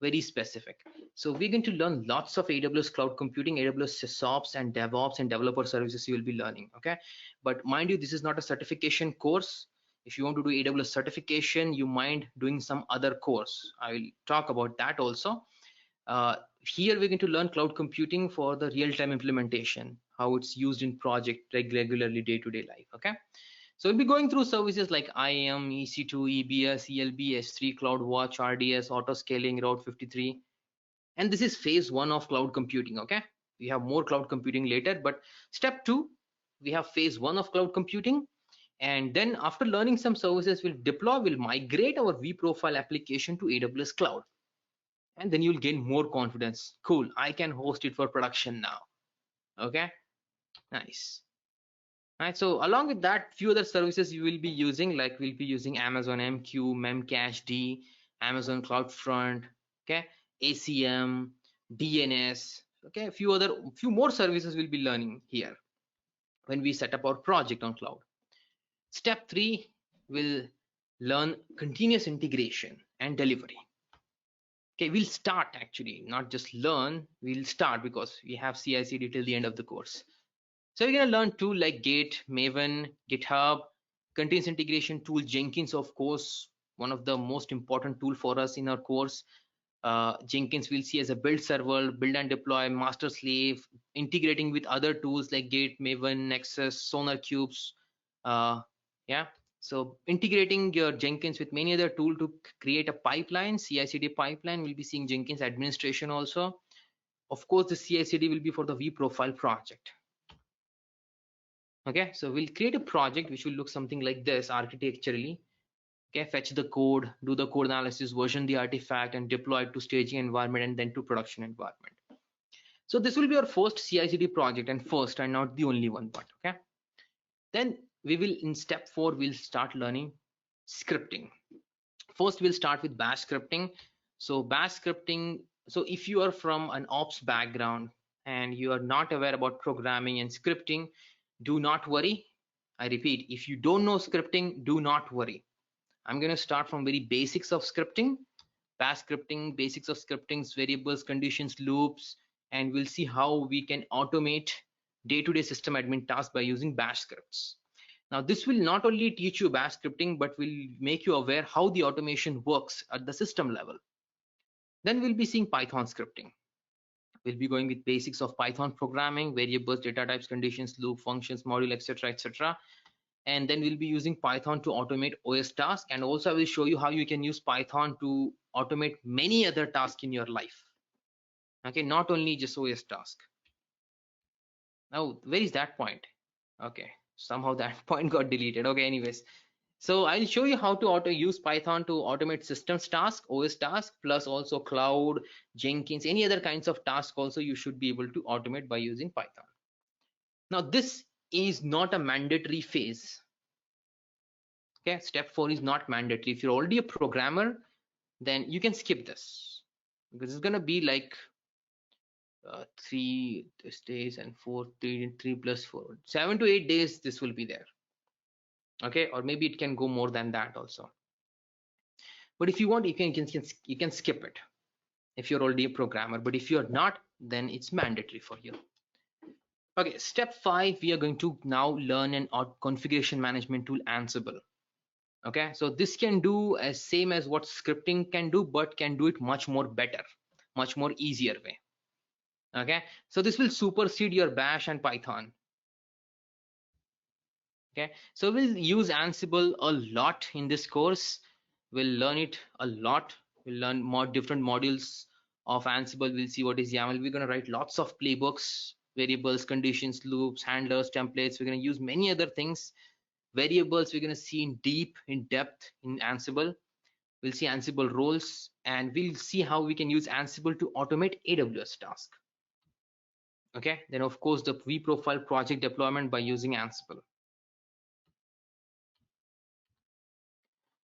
Very specific. So we're going to learn lots of AWS cloud computing, AWS SysOps and DevOps and developer services you will be learning. Okay, but mind you, this is not a certification course. If you want to do AWS certification, you mind doing some other course. I will talk about that also. Here we're going to learn cloud computing for the real-time implementation, how it's used in project regularly day-to-day life. Okay, so we'll be going through services like IAM, EC2, EBS, ELB, S3, CloudWatch, RDS, auto scaling, Route 53, and this is phase one of cloud computing. Okay, we have more cloud computing later, but step two, we have phase one of cloud computing. And then after learning some services, we'll migrate our vProfile application to AWS cloud. And then you'll gain more confidence. Cool, I can host it for production now. Okay, nice. All right, so along with that, few other services you will be using, like we'll be using Amazon MQ, Memcached, Amazon CloudFront, okay, ACM, DNS, okay, few more services we'll be learning here when we set up our project on cloud. Step three, we'll learn continuous integration and delivery. Okay, we'll start actually, not just learn, we'll start because we have CI/CD till the end of the course. So we're going to learn tools like Git, Maven, GitHub, continuous integration tool, Jenkins, of course, one of the most important tool for us in our course. Jenkins we'll see as a build server, build and deploy, master slave, integrating with other tools like Git, Maven, Nexus, Sonar Cubes. Yeah, so integrating your Jenkins with many other tools to create a pipeline, CI/CD pipeline. We'll be seeing Jenkins administration also. Of course, the CI/CD will be for the vProfile project. Okay, so we'll create a project which will look something like this architecturally. Okay, fetch the code, do the code analysis, version the artifact, and deploy it to staging environment and then to production environment. So this will be our first CI/CD project, and first and not the only one, but okay. Then we will, in step 4, we'll start learning scripting. First, we'll start with bash scripting. So bash scripting, so if you are from an ops background and you are not aware about programming and scripting, do not worry. I repeat, if you don't know scripting, do not worry. I'm going to start from very basics of scripting, bash scripting, basics of scripting, variables, conditions, loops, and we'll see how we can automate day-to-day system admin tasks by using bash scripts. Now, this will not only teach you bash scripting, but will make you aware how the automation works at the system level. Then we'll be seeing Python scripting. We'll be going with basics of Python programming, variables, data types, conditions, loop, functions, module, etc., etc. And then we'll be using Python to automate OS tasks. And also I will show you how you can use Python to automate many other tasks in your life. Okay, not only just OS task. Now, where is that point? Okay, somehow that point got deleted. Okay, anyways. So I'll show you how to use Python to automate systems task, OS task, plus also cloud, Jenkins, any other kinds of tasks also you should be able to automate by using Python. Now, this is not a mandatory phase. Okay, step 4 is not mandatory. If you're already a programmer, then you can skip this because it's gonna be like 3 days and 3 plus 4, 7 to 8 days. This will be there. Okay, or maybe it can go more than that also. But if you want, you can skip it if you're already a programmer. But if you're not, then it's mandatory for you. Okay, step 5, we are going to now learn an configuration management tool, Ansible. Okay, so this can do as same as what scripting can do, but can do it much more better, much more easier way. Okay, so this will supersede your Bash and Python. Okay, so we'll use Ansible a lot in this course. We'll learn it a lot. We'll learn more different modules of Ansible. We'll see what is YAML. We're going to write lots of playbooks, variables, conditions, loops, handlers, templates. We're going to use many other things. Variables we're going to see in depth in Ansible. We'll see Ansible roles, and we'll see how we can use Ansible to automate AWS task. Okay, then of course the vProfile project deployment by using Ansible.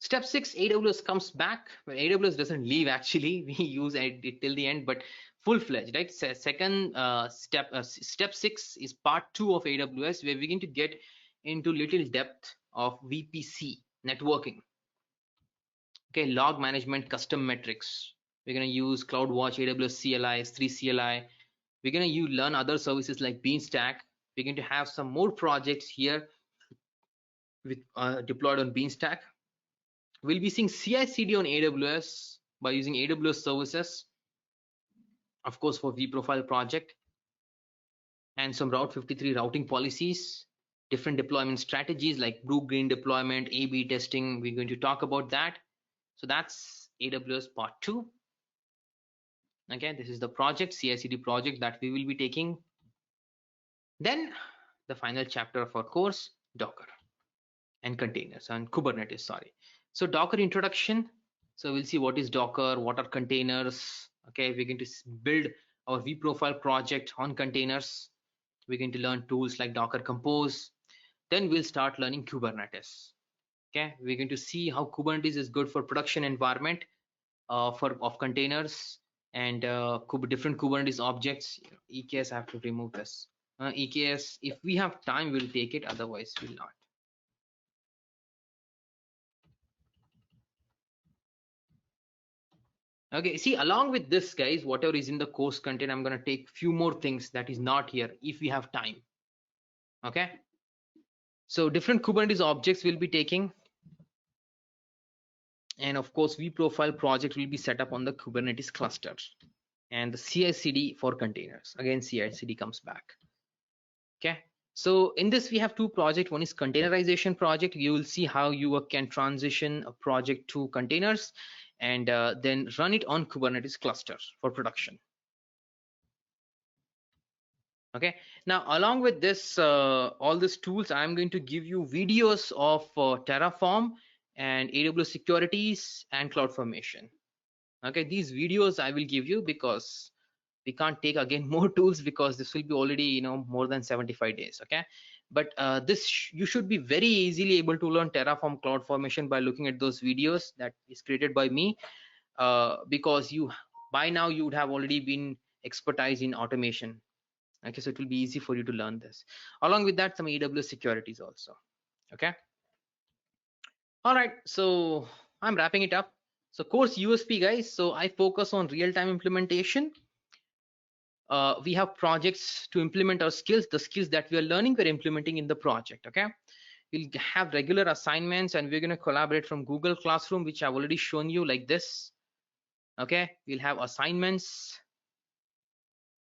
Step 6, AWS comes back. Well, AWS doesn't leave actually. We use it till the end, but full-fledged, right? Second step 6 is part 2 of AWS, where we're going to get into little depth of VPC networking. Okay, log management, custom metrics. We're going to use CloudWatch, AWS CLI, S3 CLI. We're going to learn other services like Beanstalk. We're going to have some more projects here with deployed on Beanstalk. We'll be seeing CI/CD on AWS by using AWS services, of course, for vProfile project, and some Route 53 routing policies, different deployment strategies like blue-green deployment, A/B testing. We're going to talk about that. So that's AWS part 2. Okay, this is the project, CI/CD project that we will be taking. Then the final chapter of our course, Docker and containers and Kubernetes, sorry. So Docker introduction. So we'll see what is Docker, what are containers. Okay, we're going to build our vProfile project on containers. We're going to learn tools like Docker Compose. Then we'll start learning Kubernetes. Okay, we're going to see how Kubernetes is good for production environment of containers and different Kubernetes objects. EKS, I have to remove this. EKS, if we have time, we'll take it. Otherwise, we'll not. Okay, see, along with this, guys, whatever is in the course content, I'm going to take few more things that is not here if we have time. Okay, so different Kubernetes objects we'll be taking, and of course vProfile project will be set up on the Kubernetes cluster, and the CI/CD for containers. Again, CI/CD comes back. Okay, so in this we have two projects. One is containerization project. You will see how you can transition a project to containers and then run it on Kubernetes clusters for production. Okay, now along with this all these tools, I'm going to give you videos of Terraform and AWS securities and CloudFormation. Okay, these videos I will give you because we can't take again more tools because this will be already more than 75 days. Okay, but you should be very easily able to learn Terraform, CloudFormation by looking at those videos that is created by me, because by now you would have already been expertise in automation. Okay, so it will be easy for you to learn this. Along with that, some AWS securities also. Okay, all right, so I'm wrapping it up. So course USP, guys. So I focus on real-time implementation. We have projects to implement our skills. The skills that we are learning, we're implementing in the project. Okay, we'll have regular assignments, and we're going to collaborate from Google Classroom, which I've already shown you like this. Okay, we'll have assignments.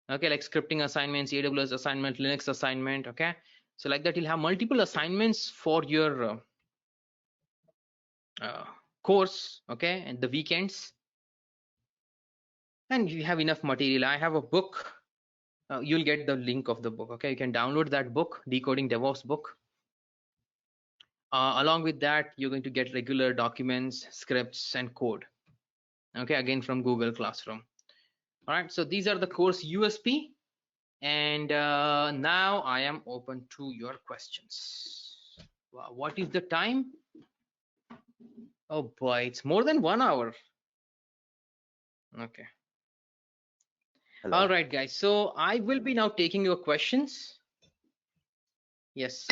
Okay, like scripting assignments, AWS assignment, Linux assignment. Okay, so like that you'll have multiple assignments for your course. Okay, and the weekends, and you have enough material. I have a book. You'll get the link of the book. Okay, you can download that book, Decoding DevOps book. Along with that, you're going to get regular documents, scripts, and code. Okay, again from Google Classroom. All right, so these are the course USP. And now I am open to your questions. What is the time? Oh boy, it's more than 1 hour. Okay. Hello. All right, guys. So I will be now taking your questions. Yes.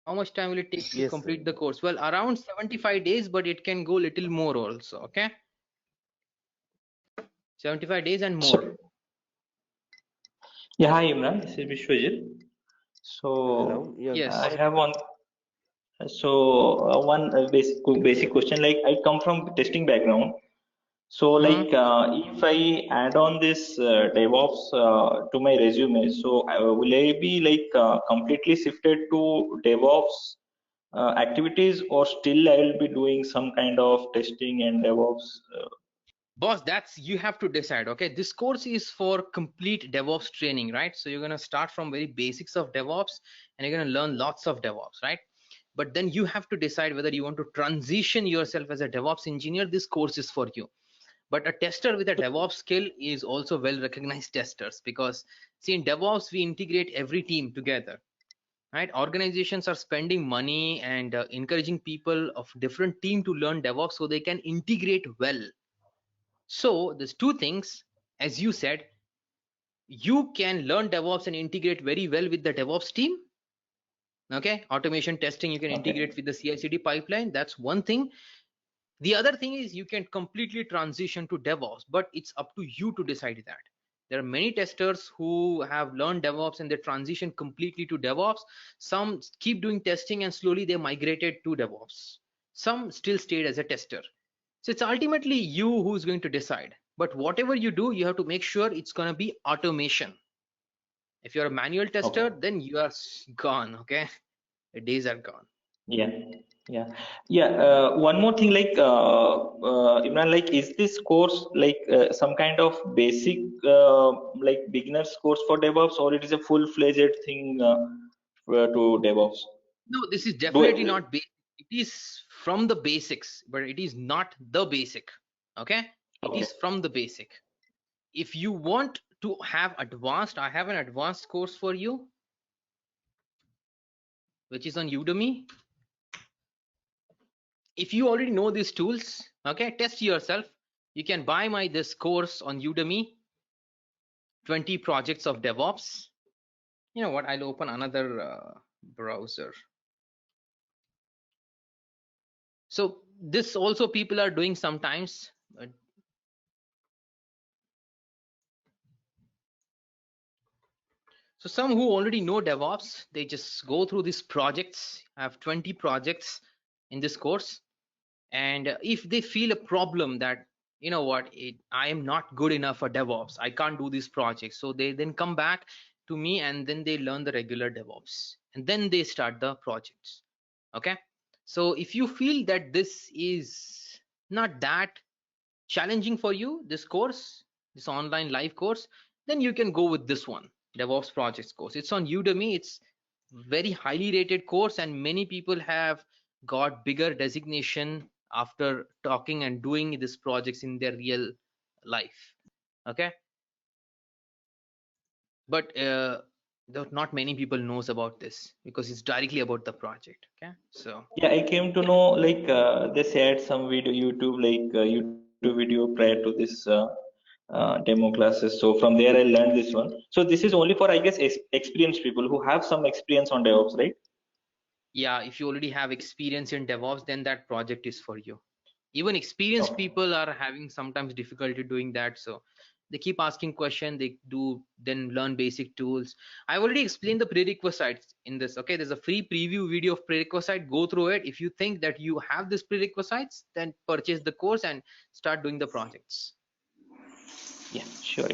How much time will it take to complete the course? Well, around 75 days, but it can go little more also. Okay. 75 days and more. Yeah, hi Imran, this is Vishwajit. So yes, I have one. So one basic question. Like I come from testing background, So like if I add on this DevOps to my resume, so will I be like completely shifted to DevOps activities, or still I will be doing some kind of testing and DevOps? Boss, that's you have to decide. Okay, this course is for complete DevOps training, right? So you're going to start from very basics of DevOps and you're going to learn lots of DevOps, right? But then you have to decide whether you want to transition yourself as a DevOps engineer. This course is for you. But a tester with a DevOps skill is also well recognized testers, because see, in DevOps we integrate every team together, right? Organizations are spending money and encouraging people of different team to learn DevOps so they can integrate well. So there's two things. As you said, you can learn DevOps and integrate very well with the DevOps team. Okay, automation testing, you can integrate with the CI/CD pipeline. That's one thing. The other thing is you can completely transition to DevOps, but it's up to you to decide that. There are many testers who have learned DevOps and they transition completely to DevOps. Some keep doing testing and slowly they migrated to DevOps. Some still stayed as a tester. So it's ultimately you who's going to decide. But whatever you do, you have to make sure it's going to be automation. If you're a manual tester, then you are gone. Okay, the days are gone. Yeah, yeah. One more thing, like Imran, like, is this course like some kind of basic, like beginners course for DevOps, or it is a full-fledged thing to DevOps? No, this is definitely not basic. It is from the basics, but it is not the basic. Okay, it is from the basic. If you want to have advanced, I have an advanced course for you, which is on Udemy. If you already know these tools, okay, test yourself. You can buy my this course on Udemy, 20 projects of DevOps. You know what? I'll open another browser. So this also people are doing sometimes. So some who already know DevOps, they just go through these projects. I have 20 projects in this course. And if they feel a problem that, you know what, I am not good enough for DevOps, I can't do this project. So they then come back to me and then they learn the regular DevOps and then they start the projects. Okay. So if you feel that this is not that challenging for you, this course, this online live course, then you can go with this one, DevOps projects course. It's on Udemy. It's very highly rated course and many people have got bigger designation after talking and doing these projects in their real life. Okay, but not many people knows about this because it's directly about the project. Okay, so Yeah, I came to know like they shared some video, YouTube, like YouTube video prior to this demo classes. So from there I learned this one. So this is only for, I guess, experienced people who have some experience on DevOps, right? yeah, if you already have experience in DevOps, then that project is for you. Even experienced people are having sometimes difficulty doing that, so they keep asking question, they do then learn basic tools. I already explained the prerequisites in this. Okay, there's a free preview video of prerequisite. Go through it. If you think that you have this prerequisites, then purchase the course and start doing the projects. Yeah, sure.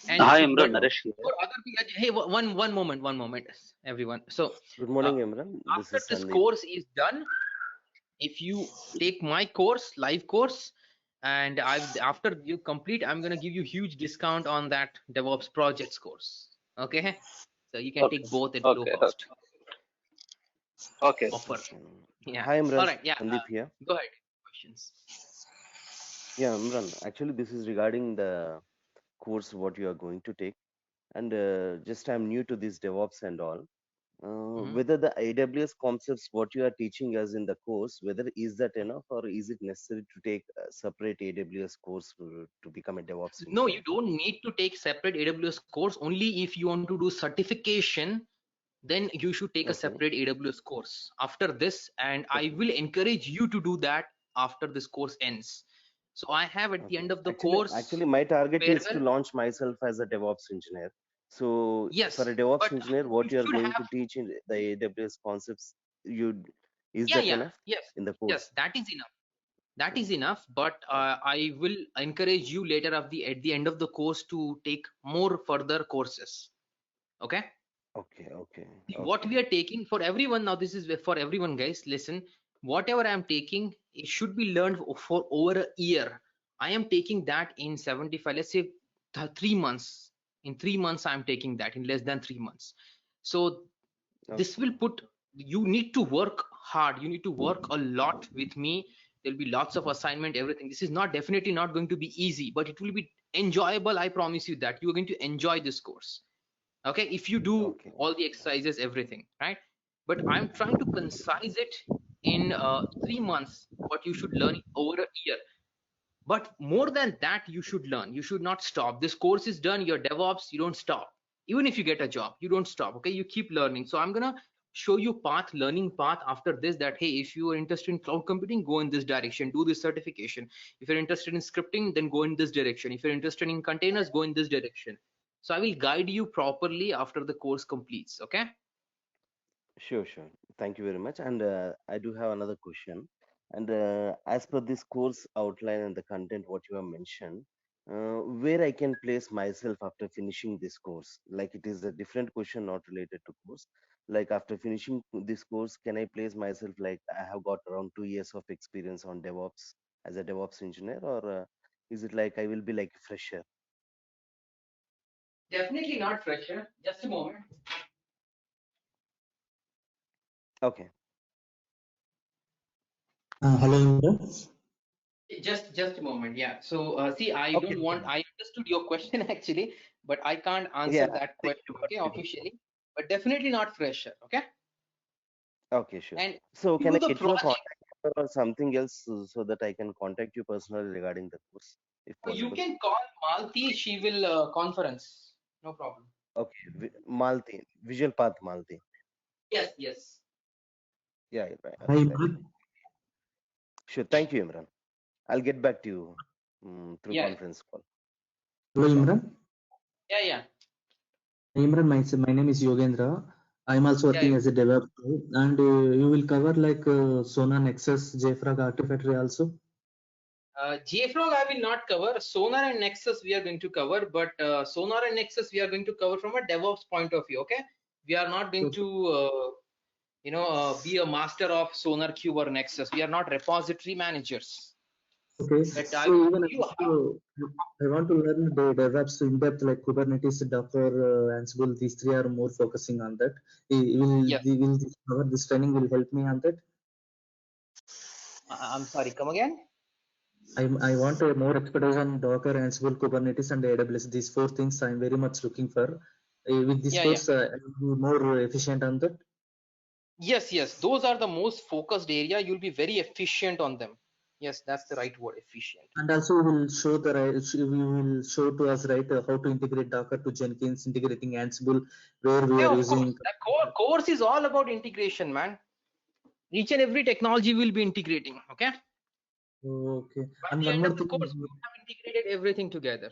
And Hi, Imran, Naresh here. for other people, hey, one moment, everyone. So Good morning, Imran. This after is this Sandeep. course is done, if you take my course, live course, and after you complete, I'm going to give you huge discount on that DevOps projects course. Okay, so you can take both at low cost Okay. offer. Yeah. Hi, Imran. All right. Yeah. Sandeep here. Go ahead. Questions. Yeah, Imran. Actually, this is regarding the course what you are going to take, and just I'm new to this DevOps and all. Whether the AWS concepts what you are teaching us in the course, whether is that enough or is it necessary to take a separate AWS course to become a DevOps engineer? No, you don't need to take separate AWS course. Only if you want to do certification, then you should take a separate AWS course after this, and I will encourage you to do that after this course ends. So I have at the end of the course. Actually, my target is to farewell. launch myself as a DevOps engineer. So Yes, for a DevOps but engineer, you what you are should going have. to teach in the AWS concepts, you Is Yeah, that yeah, enough yes, in the course? yes, that is enough. That is enough, but I will encourage you later at the end of the course to take more further courses. Okay. Okay, okay, What okay. we are taking for everyone now, this is for everyone, guys. Listen, whatever I'm taking, it should be learned for over a year. I am taking that in 75, let's say 3 months. In 3 months, I'm taking that in less than 3 months. So this Okay. will put, you need to work hard, you need to work a lot with me. There'll be lots of assignment, everything. This is not definitely not going to be easy, but it will be enjoyable. I promise you that you're going to enjoy this course. Okay, if you do Okay. all the exercises, everything, right? But I'm trying to concise it in 3 months, what you should learn over a year. But more than that, you should learn. You should not stop. This course is done, you're DevOps, you don't stop. Even if you get a job, you don't stop. Okay, you keep learning. So I'm gonna show you learning path after this, that hey, if you are interested in cloud computing, go in this direction, do this certification. If you're interested in scripting, then go in this direction. If you're interested in containers, go in this direction. So I will guide you properly after the course completes. Okay. Sure, sure. Thank you very much. And I do have another question. And as per this course outline and the content what you have mentioned, where I can place myself after finishing this course? Like it is a different question, not related to course. Like after finishing this course, can I place myself like I have got around 2 years of experience on DevOps as a DevOps engineer, or is it like I will be like a fresher? Definitely not fresher. Just a moment. Okay. Hello, Imran. Just a moment. Yeah. So see, I Okay. don't Okay. want. I understood your question actually, but I can't answer Yeah. that Thank question. you for Okay, repeating. officially, but definitely not fresher. Okay. Okay, sure. And So due can to I the get your project, contact number or something else so that I can contact you personally regarding the course, if you possible? can call Malti. She will conference. No problem. Okay, Malti, Visualpath Malti. Yes. Yes. Yeah, yeah, right. Hi, Okay, right. Imran. Sure. Thank you, Imran. I'll get back to you through Yeah. conference call. Hello, Sure. Imran. Yeah. Yeah. Imran, my name is Yogendra. I'm also Yeah. working as a developer, and you will cover like Sona, Nexus, JFrog, Artifactory also. JFrog I will not cover. Sonar and Nexus we are going to cover, but Sonar and Nexus we are going to cover from a DevOps point of view. Okay, we are not going Okay. to be a master of Sonar Cube or Nexus. We are not repository managers. Okay. But I So will even show you how. I want to learn the DevOps in depth, like Kubernetes, Docker, Ansible. These three are more focusing on that. Yes. Will this cover this training will help me on that? I'm sorry. Come again. I want a more expertise on Docker, Ansible, Kubernetes, and AWS. These four things I'm very much looking for. With this Yeah. Yeah. course, I will be more efficient on that. Yes. Yes. Those are the most focused area. You'll be very efficient on them. Yes, that's the right word. Efficient. And also, we will show we will show to us right how to integrate Docker to Jenkins, integrating Ansible, where we Yeah, are of course. using. That course is all about integration, man. Each and every technology will be integrating. Okay. Okay. By And the one end more of the thing. course, we have integrated everything together.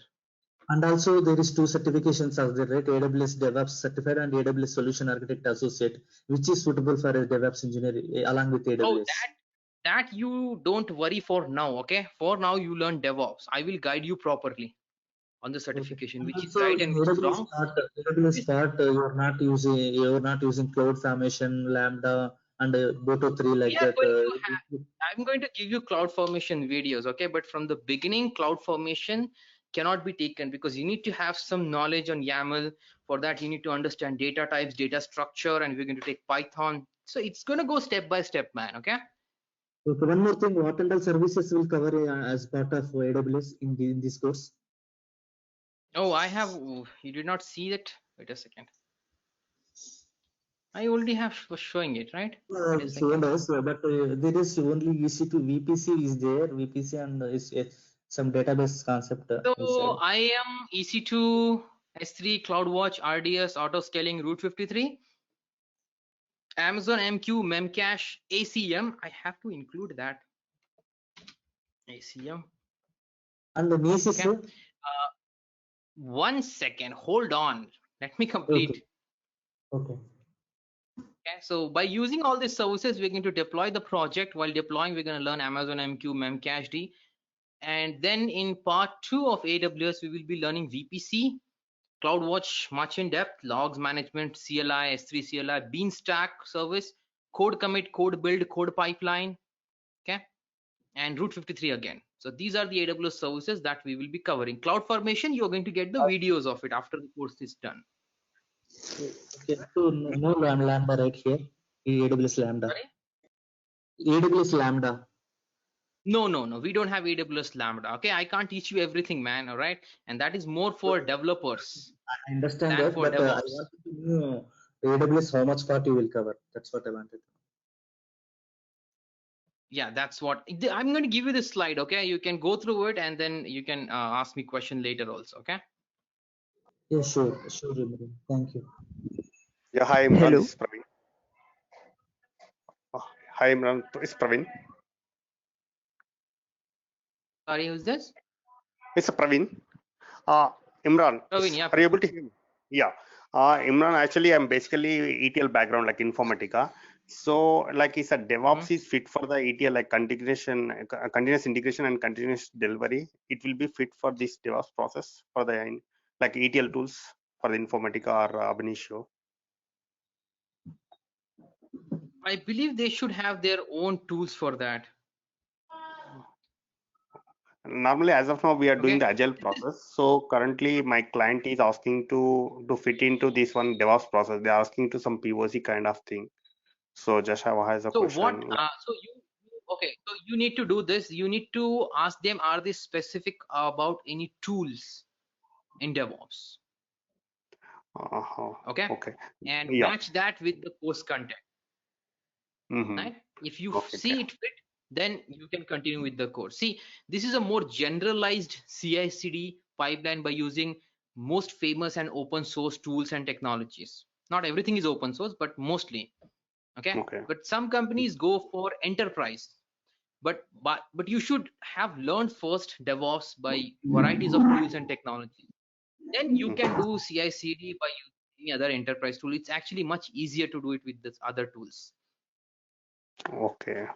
And also, there is two certifications out there, right? AWS DevOps Certified and AWS Solution Architect Associate, which is suitable for a DevOps engineer along with Oh, AWS. that you don't worry for now. Okay. For now, you learn DevOps. I will guide you properly on the Okay. certification, And which is also right in and which is AWS wrong. part, you're not using CloudFormation, Lambda, and Boto 3 We like are that. going to I'm going to give you CloudFormation videos. Okay. But from the beginning, CloudFormation cannot be taken because you need to have some knowledge on YAML. For that, you need to understand data types, data structure, and we're going to take Python. So it's going to go step by step, man. Okay. Okay, one more thing, what and all services will cover as part of AWS in this course? Oh, I have. You did not see it. Wait a second. I already have was showing it, right? Wait a Shown second. us, but there is only EC2 VPC is there, VPC and is some database concept So inside. I am EC2, S3, CloudWatch, RDS, auto scaling, Route 53, Amazon MQ, Memcache, ACM. I have to include that. ACM. And the NICE is Okay. 1 second. Hold on. Let me okay. complete. Okay. Okay, so by using all these services, we're going to deploy the project. While deploying, we're going to learn Amazon MQ, Memcached. And then in part 2 of AWS, we will be learning VPC, CloudWatch much in depth, logs management, CLI, S3 CLI, Beanstalk service, code commit, code build, code pipeline, okay, and Route 53 again. So these are the AWS services that we will be covering. CloudFormation, you're going to get the videos of it after the course is done. Okay, so no Lambda right here, AWS Lambda. Sorry? AWS Lambda. No, we don't have AWS Lambda. Okay, I can't teach you everything, man. All right, and that is more for developers. I understand than that, for but I DevOps. wanted to know AWS how much part you will cover. That's what I wanted. Yeah, that's what I'm going to give you this slide. Okay, you can go through it and then you can ask me question later also. Okay. Yeah, sure, Imran. Thank you. Yeah, hi Imran, Hello. this is Praveen. Hi Imran, it's Praveen. Sorry, who's this? It's Praveen. Imran, Praveen, yeah. are you able to hear me? Yeah. Imran, actually, I'm basically ETL background, like Informatica. So, like, is a DevOps is fit for the ETL, like integration, continuous integration and continuous delivery. It will be fit for this DevOps process for the like ETL tools for the Informatica or Ab initio. I believe they should have their own tools for that. Normally, as of now, we are doing Okay. the agile process. So currently, my client is asking to fit into this one DevOps process. They're asking to some POC kind of thing. So just have has a So question. what? So you need to do this. You need to ask them, are they specific about any tools in DevOps? Okay. Okay. And Yeah. match that with the course content. Right? If you see it fit, then you can continue with the course. See, this is a more generalized CI/CD pipeline by using most famous and open source tools and technologies. Not everything is open source, but mostly. Okay. But some companies go for enterprise. But you should have learned first DevOps by varieties of tools and technologies. Then you can do CI/CD by using any other enterprise tool. It's actually much easier to do it with this other tools. Okay,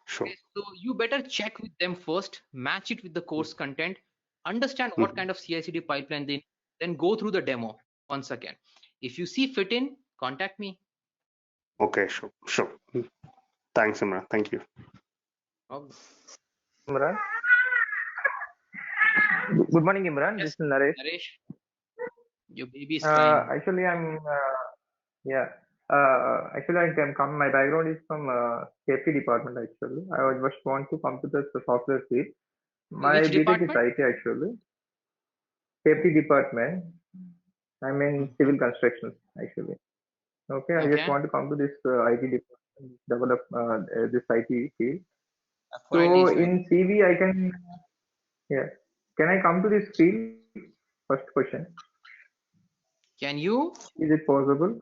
sure. Okay, so you better check with them first, match it with the course content, understand what kind of CI/CD pipeline they need, then go through the demo once again. If you see fit in, contact me. Okay, sure. Thanks, Imran. Thank you. Imran. Good morning, Imran. Yes, this is Naresh. Naresh, your baby is crying. Actually, I'm actually, I can come. My background is from safety department. Actually, I just want to come to the software field. My Which BTech is department? IT actually. Safety department. I'm in civil construction actually. Okay, I just want to come to this IT department, develop this IT field. So in CV, I can. Yeah. Can I come to this field? First question. Can you? Is it possible?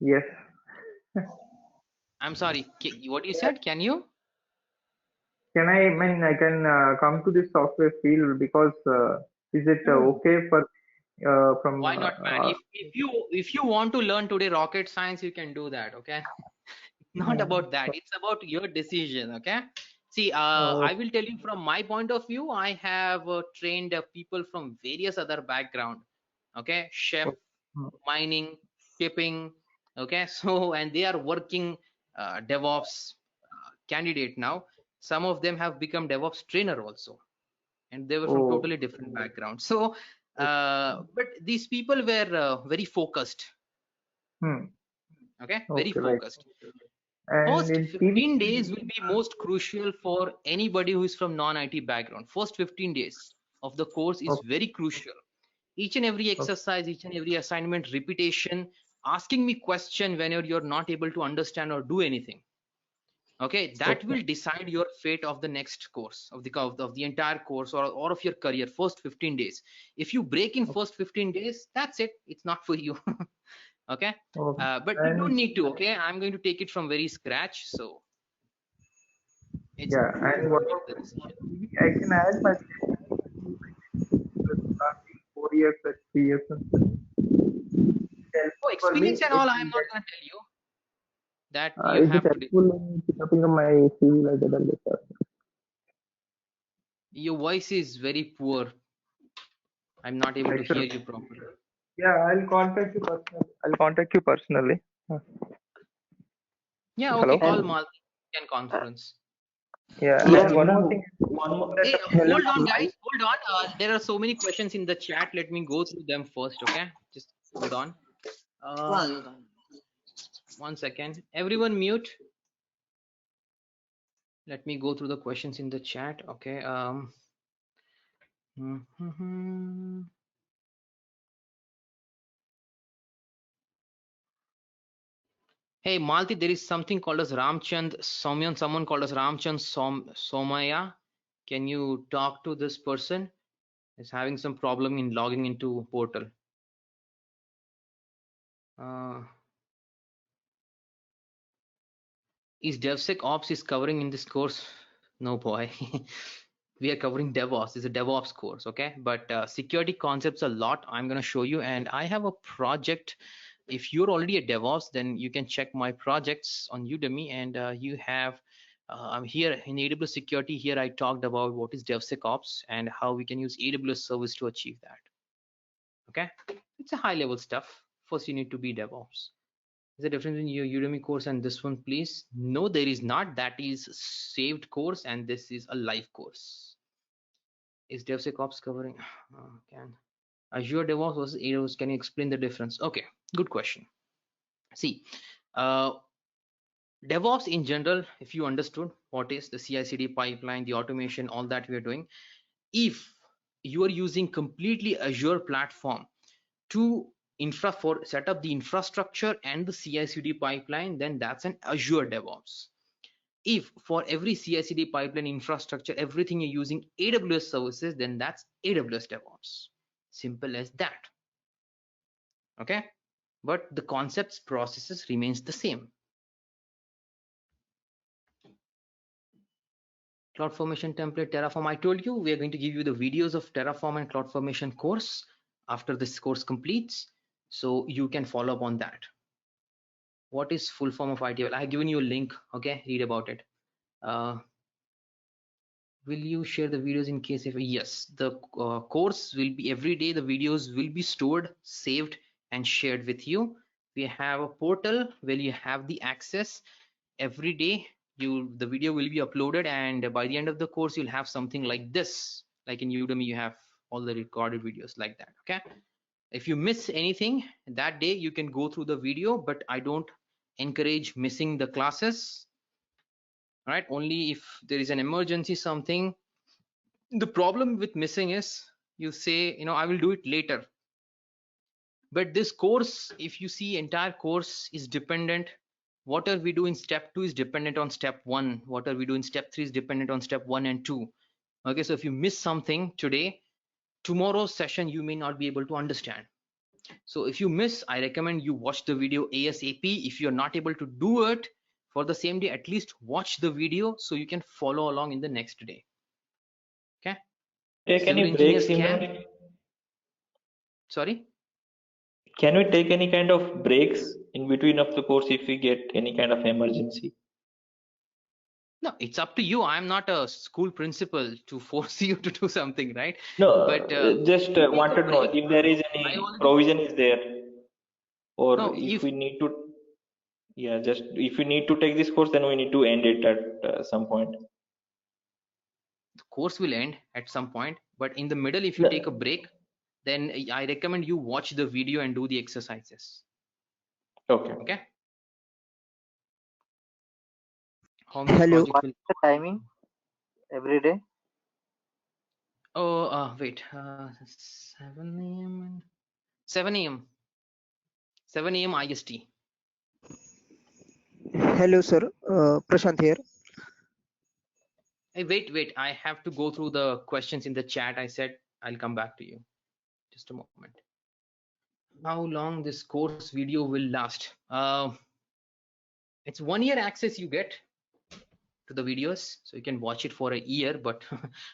Yes. I'm sorry. What you said? Can you? Can I mean I can come to this software field because is it okay for from? Why not, man? If you want to learn today rocket science, you can do that. Okay. Not about that. It's about your decision. Okay. See, I will tell you from my point of view. I have trained people from various other background. Okay, chef, mining, shipping. Okay, so and they are working DevOps candidate now. Some of them have become DevOps trainer also, and they were from totally different backgrounds. So, but these people were very focused. Okay, very focused. First 15 days will be most crucial for anybody who is from non-IT background. First 15 days of the course is very crucial. Each and every exercise, each and every assignment, repetition, asking me question whenever you're not able to understand or do anything. Okay, that will decide your fate of the next course, of the entire course or of your career. First 15 days. If you break in first 15 days, that's it. It's not for you. Okay, but you don't need to. Okay, I'm going to take it from very scratch, so it's and what I can add my 4 years, 3 years. Experience and all I'm not going to tell you. that you Is it have to. helpful in picking up my CV like that? Your voice is very poor. I'm not able to hear you properly. Yeah, I'll contact you personally. Yeah, okay, Hello. call Malti and conference. Yeah, Yeah, and one more thing. one more. Hey, Hello. hold on, guys. Hold on. There are so many questions in the chat. Let me go through them first. Okay, just hold on. 1 second. Everyone mute. Let me go through the questions in the chat. Okay. Hey, Malti, there is something called as Ramchand Somyan. Someone called as Ramchand Somaya. Can you talk to this person? Is having some problem in logging into portal. Is DevSecOps is covering in this course? No, boy. We are covering DevOps. It's a DevOps course, okay? But security concepts a lot. I'm going to show you, and I have a project. If you're already a DevOps, then you can check my projects on Udemy, and you have. I'm here in AWS security. Here I talked about what is DevSecOps and how we can use AWS service to achieve that. Okay, it's a high-level stuff. First, you need to be DevOps. Is the difference in your Udemy course and this one, please? No, there is not. That is saved course, and this is a live course. Is DevSecOps covering? Can Azure DevOps versus AWS? Can you explain the difference? Okay, good question. See, DevOps in general, if you understood what is the CI/CD pipeline, the automation, all that we are doing, if you are using completely Azure platform to set up the infrastructure and the CI/CD pipeline, then that's an Azure DevOps. If for every CI/CD pipeline infrastructure, everything you're using AWS services, then that's AWS DevOps. Simple as that. Okay, but the concepts, processes remains the same. CloudFormation template, Terraform. I told you we are going to give you the videos of Terraform and CloudFormation course after this course completes, so you can follow up on that. What is full form of ITL? I have given you a link. Okay, read about it. Will you share the videos in case if yes, the course will be every day. The videos will be stored, saved, and shared with you. We have a portal where you have the access every day. The video will be uploaded, and by the end of the course, you'll have something like this. Like in Udemy, you have all the recorded videos like that. Okay. If you miss anything that day, you can go through the video, but I don't encourage missing the classes. Right? Only if there is an emergency, something. The problem with missing is you say, I will do it later. But this course, if you see, entire course is dependent. What are we doing? Step 2 is dependent on step 1. What are we doing? Step 3 is dependent on step 1 and 2. Okay, so if you miss something today, tomorrow's session you may not be able to understand. So if you miss, I recommend you watch the video ASAP. If you're not able to do it for the same day, at least watch the video so you can follow along in the next day. Okay. Take Civil any breaks, engineers Imran? Sorry? Can we take any kind of breaks in between of the course if we get any kind of emergency? No, it's up to you. I'm not a school principal to force you to do something, right? No, But just wanted to know if there is any provision is there, or no, if we need to, yeah, just if we need to take this course, then we need to end it at some point. The course will end at some point, but in the middle, if you No. take a break, then I recommend you watch the video and do the exercises. Okay. Okay. Hello, what's the timing every day? Oh, wait, 7 a.m. 7 a.m. 7 a.m. IST. Hello, sir. Prashant here. Hey, wait. I have to go through the questions in the chat. I said I'll come back to you. Just a moment. How long this course video will last? It's 1 year access you get to the videos, so you can watch it for a year. But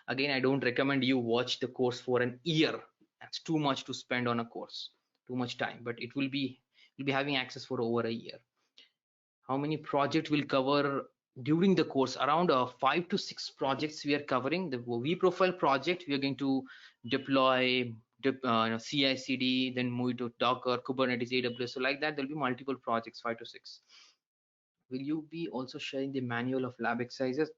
again, I don't recommend you watch the course for an year. That's too much to spend on a course, too much time. But you'll be having access for over a year. how many projects we'll cover during the course. Around 5 to 6 projects we are covering. The vProfile project, we are going to deploy CI/CD, then move it to Docker, Kubernetes, AWS. So like that, there'll be multiple projects, 5 to 6. Will you be also sharing the manual of lab exercises?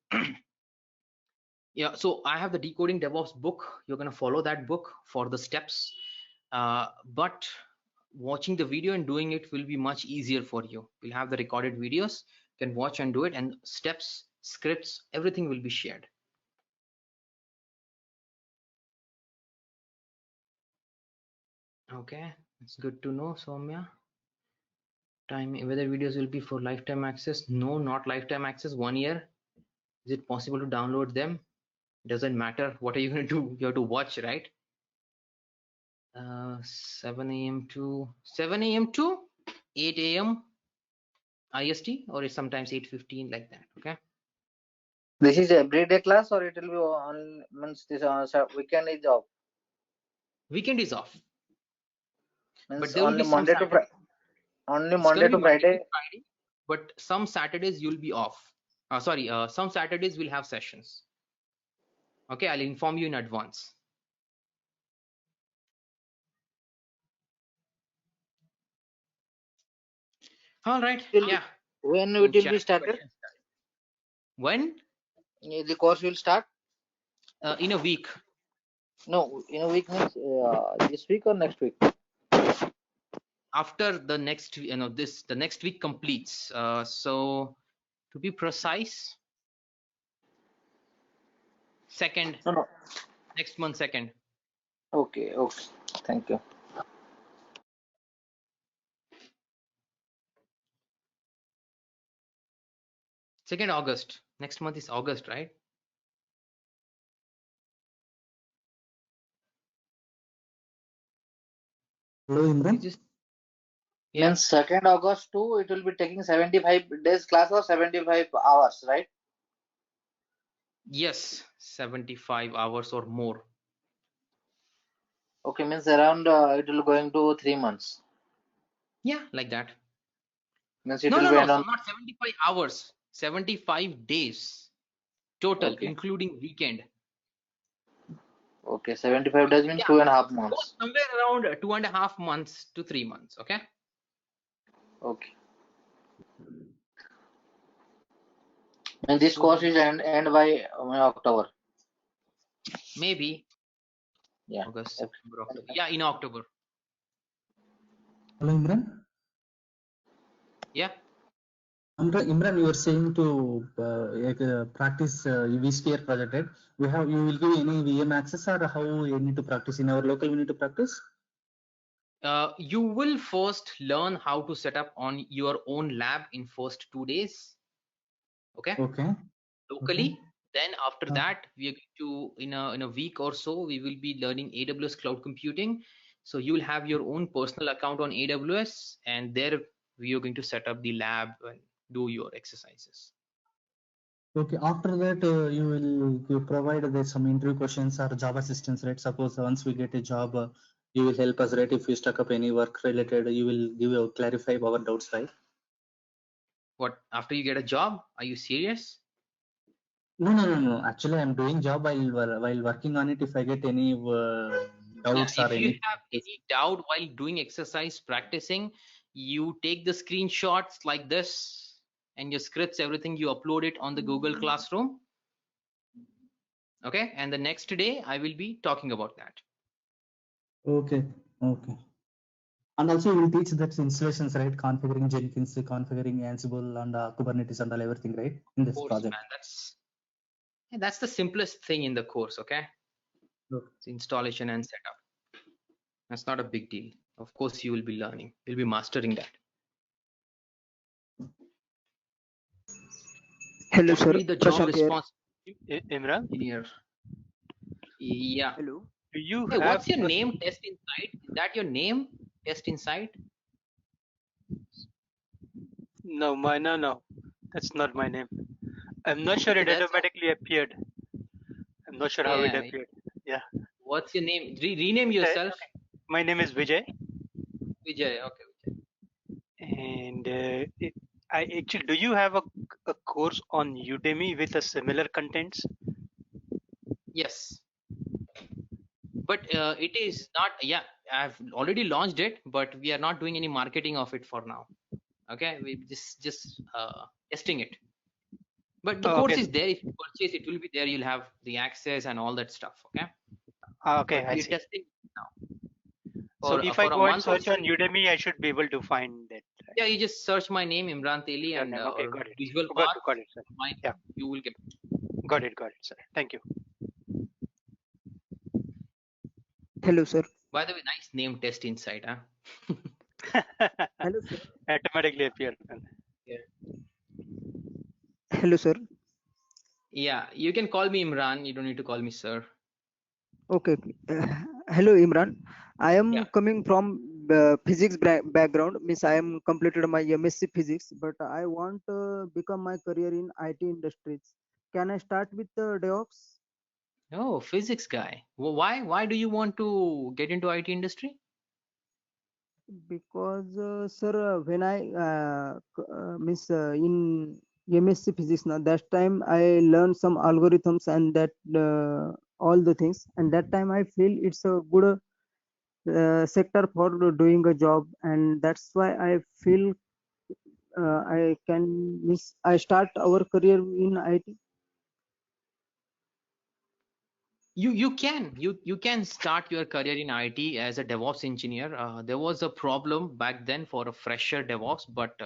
Yeah, so I have the Decoding DevOps book. You're going to follow that book for the steps, but watching the video and doing it will be much easier for you. We'll have the recorded videos, you can watch and do it, and steps, scripts, everything will be shared. Okay, it's good to know, Soumya. Time, whether videos will be for lifetime access? No, not lifetime access, 1 year. Is it possible to download them? Doesn't matter. What are you going to do? You have to watch, right? 7 a.m. to 8 a.m. IST, or it's sometimes 8:15, like that. Okay. This is everyday class, or it will be on means this weekend is off? Weekend is off. Means but there will only be Monday some to Friday. Only it's Monday gonna be to Friday. But some Saturdays you'll be off. Some Saturdays we'll have sessions. Okay, I'll inform you in advance. All right. Yeah. When it will be started? When? The course will start? In a week. No, in a week means this week or next week? After the next, the next week completes. So to be precise, second. No. Next month, 2nd. Okay. Okay. Thank you. 2nd August. Next month is August, right? Hello, Imran. Yeah. Means 2nd August to it will be taking 75 days class or 75 hours, right? Yes, 75 hours or more. Okay, means around it will going to 3 months. Yeah, like that. Means it No, will be not 75 hours. 75 days total, okay. Including weekend. Okay, 75 days means 2.5 months. Somewhere around 2.5 months to 3 months. Okay. Okay. And this course is end by October. Maybe. Yeah. August, September, October. Yeah, in October. Hello, Imran. Yeah. Imran, you were saying to practice vSphere project, right? You will give any VM access, or how you need to practice in our local? We need to practice. You will first learn how to set up on your own lab in first 2 days. Okay. Okay. Locally. Okay. Then after that, we are going to in a week or so we will be learning AWS cloud computing. So you will have your own personal account on AWS, and there we are going to set up the lab and do your exercises. Okay. After that, you provide some interview questions or job assistance, right? Suppose once we get a job, you will help us, right? If we stuck up any work related, you will clarify our doubts, right? What, after you get a job? Are you serious? No. Actually, I'm doing job while working on it. If I get any doubts, if you have any doubt while doing exercise practicing, you take the screenshots like this and your scripts, everything, you upload it on the Google Classroom. Okay, and the next day I will be talking about that. Okay. And also you will teach that installations, right? Configuring Jenkins, configuring Ansible and Kubernetes and all everything, right? In this project. Man, that's the simplest thing in the course. Okay. It's installation and setup. That's not a big deal. Of course, you will be learning. You'll be mastering that. Hello, what sir. Will be the job response? Imran? Engineer. Yeah. Hello. Do you hey, have what's your name? Test Insight. Is that your name? Test Insight. No, no. That's not my name. I'm not sure it automatically appeared. I'm not sure how it appeared. Yeah. What's your name? Rename yourself. Okay. My name is Vijay. Vijay. Okay. And Actually, do you have a course on Udemy with a similar contents? Yes, but it is not. Yeah, I've already launched it, but we are not doing any marketing of it for now. Okay, we just testing it. But the course Okay. is there. If you purchase, it will be there. You'll have the access and all that stuff. Okay. Okay, But I we're see. testing now So if I for a go and month or search so. on Udemy, I should be able to find that. Right? Yeah, you just search my name, Imran Teli, Your and name. Okay, or got it. Visualpath. Got it, sir. My Yeah, you will get. got it, sir. Thank you. Hello, sir. By the way, nice name test inside, huh? Hello, sir. Automatically appear. Yeah. Hello, sir. Yeah, you can call me Imran. You don't need to call me sir. Okay. Hello, Imran. I am Yeah. coming from physics background. Means I am completed my MSc physics, but I want to become my career in IT industries. Can I start with DevOps? Oh, physics guy. Well, why do you want to get into IT industry? Because, sir, when I means in MSc physics, now that time I learned some algorithms and that all the things, and that time I feel it's a good sector for doing a job, and that's why I feel I can miss. I start our career in IT. You can start your career in IT as a DevOps engineer. There was a problem back then for a fresher DevOps, but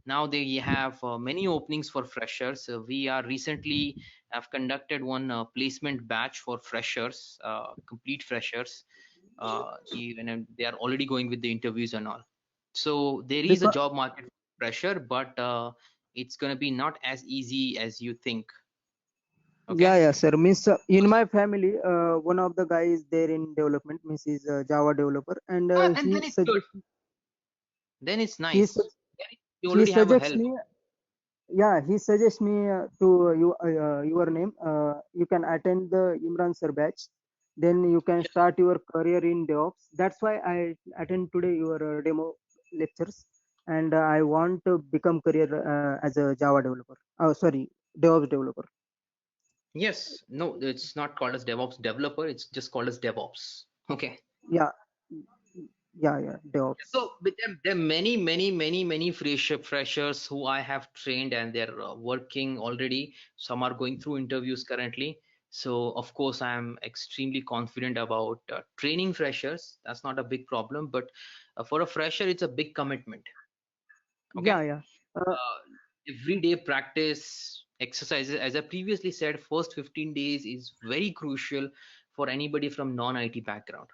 now they have many openings for freshers. We are recently have conducted one placement batch for freshers, complete freshers. Even they are already going with the interviews and all. So there is a Because job market for fresher, but it's gonna be not as easy as you think. Okay. yeah, sir. Means in my family, one of the guys there in development, means he's a Java developer, and And then it's good. Then it's he nice. su- Then you he already have a suggests help. me. Yeah, he suggests me to your name. You can attend the Imran sir batch. Then you can start your career in DevOps. That's why I attend today your demo lectures, and I want to become career as a Java developer. Oh, sorry, DevOps developer. Yes. No, it's not called as DevOps developer. It's just called as DevOps. Okay. Yeah, yeah, DevOps. So with them, there are many freshers who I have trained and they're working already. Some are going through interviews currently. So of course, I'm extremely confident about training freshers. That's not a big problem, but for a fresher, it's a big commitment. Okay. Yeah. Everyday practice exercises, as I previously said, first 15 days is very crucial for anybody from non-IT background.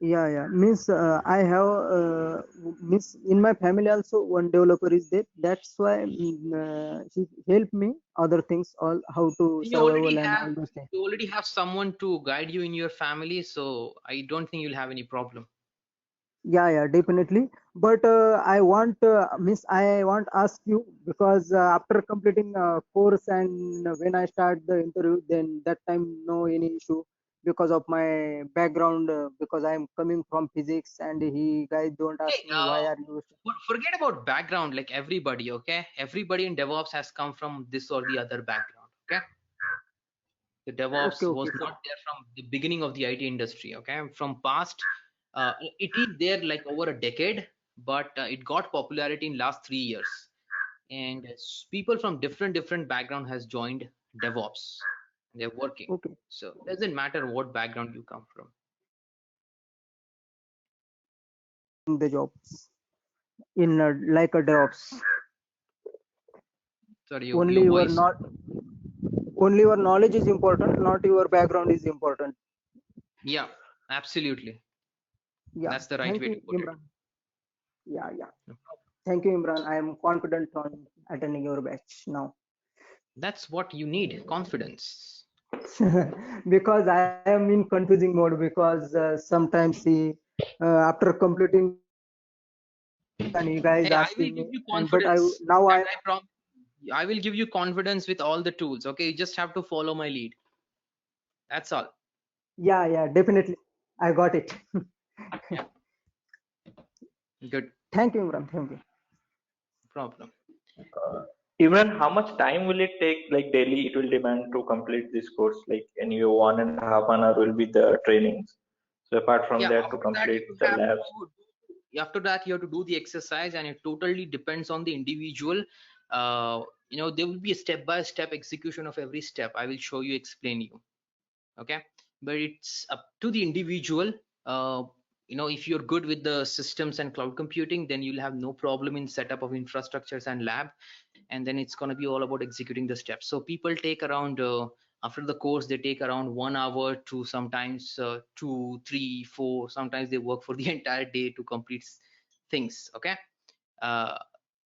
Yeah. Means I have means in my family also one developer is there. That's why he helped me other things all how to You already survival and have all those things. you already have someone to guide you in your family, so I don't think you'll have any problem. Yeah, definitely. But I want means I want ask you because after completing course and when I start the interview, then that time no any issue because of my background because I am coming from physics and he guys don't Hey, ask me why are you. forget about background. Like everybody, okay? Everybody in DevOps has come from this or the other background. Okay, the DevOps was Okay, sir. not there from the beginning of the IT industry. Okay, from past, it is there like over a decade, but it got popularity in last 3 years. And people from different background has joined DevOps. They're working. Okay. So it doesn't matter what background you come from. The jobs in like a DevOps. Sorry, Only your your voice. not only your knowledge is important, not your background is important. Yeah, absolutely. Yeah. That's the right Thank way to you, put it. Imran. Yeah. Thank you, Imran. I am confident on attending your batch now. That's what you need, confidence. Because I am in confusing mode because sometimes he after completing and you guys Hey, I will asking me give you and but confidence. now That I I promise. I will give you confidence with all the tools. Okay, you just have to follow my lead. That's all. yeah definitely I got it. Yeah. Good. Thank you, Imran. Thank you. Problem. Imran, how much time will it take, like daily it will demand to complete this course? Like anyway, 1.5 hour will be the trainings. So apart from Yeah, that, to after that complete you the have labs. after that you have to do the exercise, and it totally depends on the individual. You know, there will be a step-by-step execution of every step. I will show you, explain you. Okay, but it's up to the individual. You know, if you're good with the systems and cloud computing, then you'll have no problem in setup of infrastructures and lab, and then it's going to be all about executing the steps. So people take around after the course, they take around 1 hour to sometimes 2, 3, 4. Sometimes they work for the entire day to complete things. Okay, uh,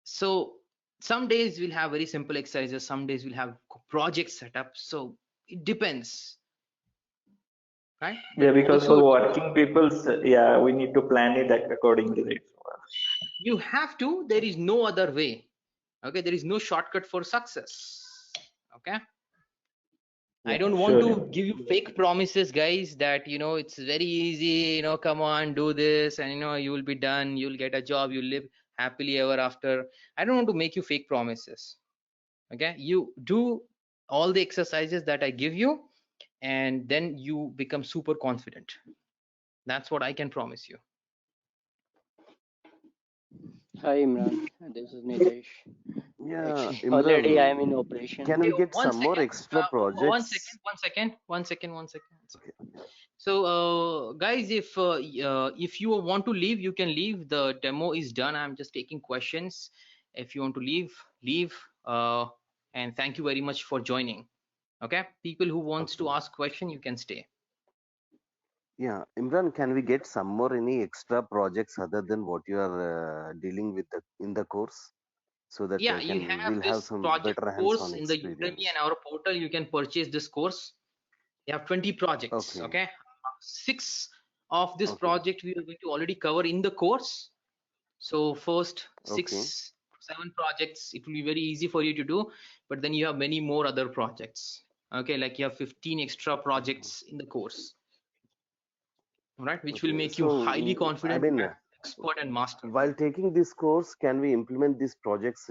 so some days we'll have very simple exercises, some days we'll have projects set up, so it depends, right? Yeah, because Also, for working people, yeah, we need to plan it accordingly. Right? you have to, there is no other way. Okay, there is no shortcut for success. Okay, I don't want to give you fake promises, guys, that, you know, it's very easy, you know, come on, do this, and, you know, you will be done, you'll get a job, you'll live happily ever after. I don't want to make you fake promises. Okay, you do all the exercises that I give you, and then you become super confident. That's what I can promise you. Hi Imran, this is Nitesh. Yeah, Actually, Imran, already I am in operation. can we get One some more second, extra projects? one second. So guys, if you want to leave, you can leave. The demo is done. I'm just taking questions. If you want to leave, leave. And thank you very much for joining. Okay, people who wants to ask question, you can stay. Yeah, Imran, can we get some more any extra projects other than what you are dealing with in the course, so that Yeah, you have we'll have this some project better course hands-on in the Udemy experience. and our portal. You can purchase this course. You have 20 projects. Okay, 6 of this project we are going to already cover in the course. So first 6, 7 projects, it will be very easy for you to do, but then you have many more other projects. Okay, like you have 15 extra projects in the course, right, which will make you highly confident, expert, and master. While taking this course, can we implement these projects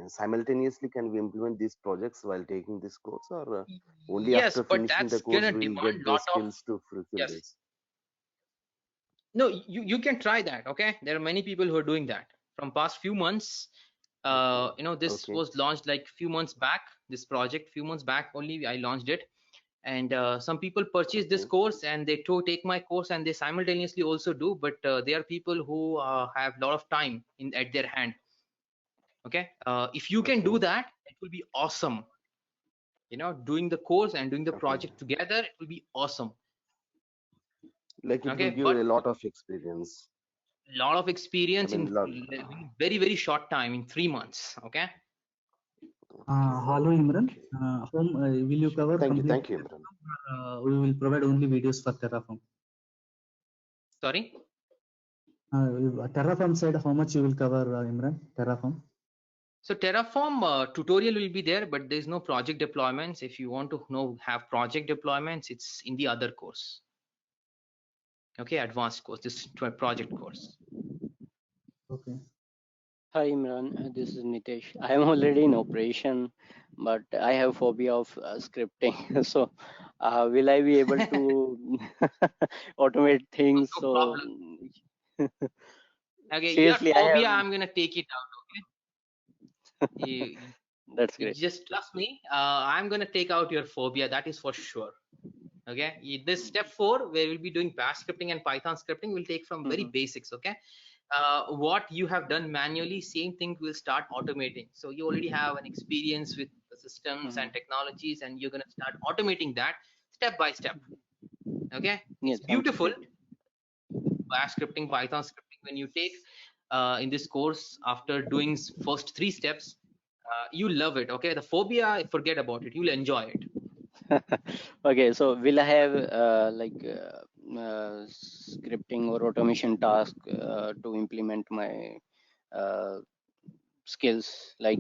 simultaneously? Can we implement these projects while taking this course, or only Yes, after but finishing the that's course gonna we'll demand get lot those of, skills to fulfill yes. this? No, you can try that. Okay, there are many people who are doing that from past few months. You know, this was launched like few months back. This project, few months back only, I launched it, and some people purchase this course and they take my course, and they simultaneously also do. But there are people who have a lot of time at their hand. Okay, if you can do that, it will be awesome. You know, doing the course and doing the project together, it will be awesome. Like it will give a lot of experience. Lot of experience in very, very short time, in 3 months. Okay. Hello Imran, will you cover complete? Thank you Imran. We will provide only videos for Terraform. Sorry? Terraform side, how much you will cover, Imran? Terraform? So Terraform tutorial will be there, but there's no project deployments. If you want to have project deployments, it's in the other course. Okay, advanced course, this project course. Okay. Hi Imran, this is Nitesh. I am already in operation, but I have phobia of scripting. So will I be able to automate things? No problem. Okay, seriously, your phobia, I'm gonna take it out. Okay. That's great. Just trust me. I'm gonna take out your phobia. That is for sure. Okay. This step 4, where we'll be doing bash scripting and Python scripting, will take from very basics. Okay. What you have done manually, same thing will start automating. So you already have an experience with the systems and technologies, and you're gonna start automating that step by step. Okay. Yes, it's beautiful. Bash scripting, Python scripting, when you take in this course, after doing first 3 steps, you love it. Okay, the phobia, forget about it, you'll enjoy it. Okay, so will I have scripting or automation task to implement my skills like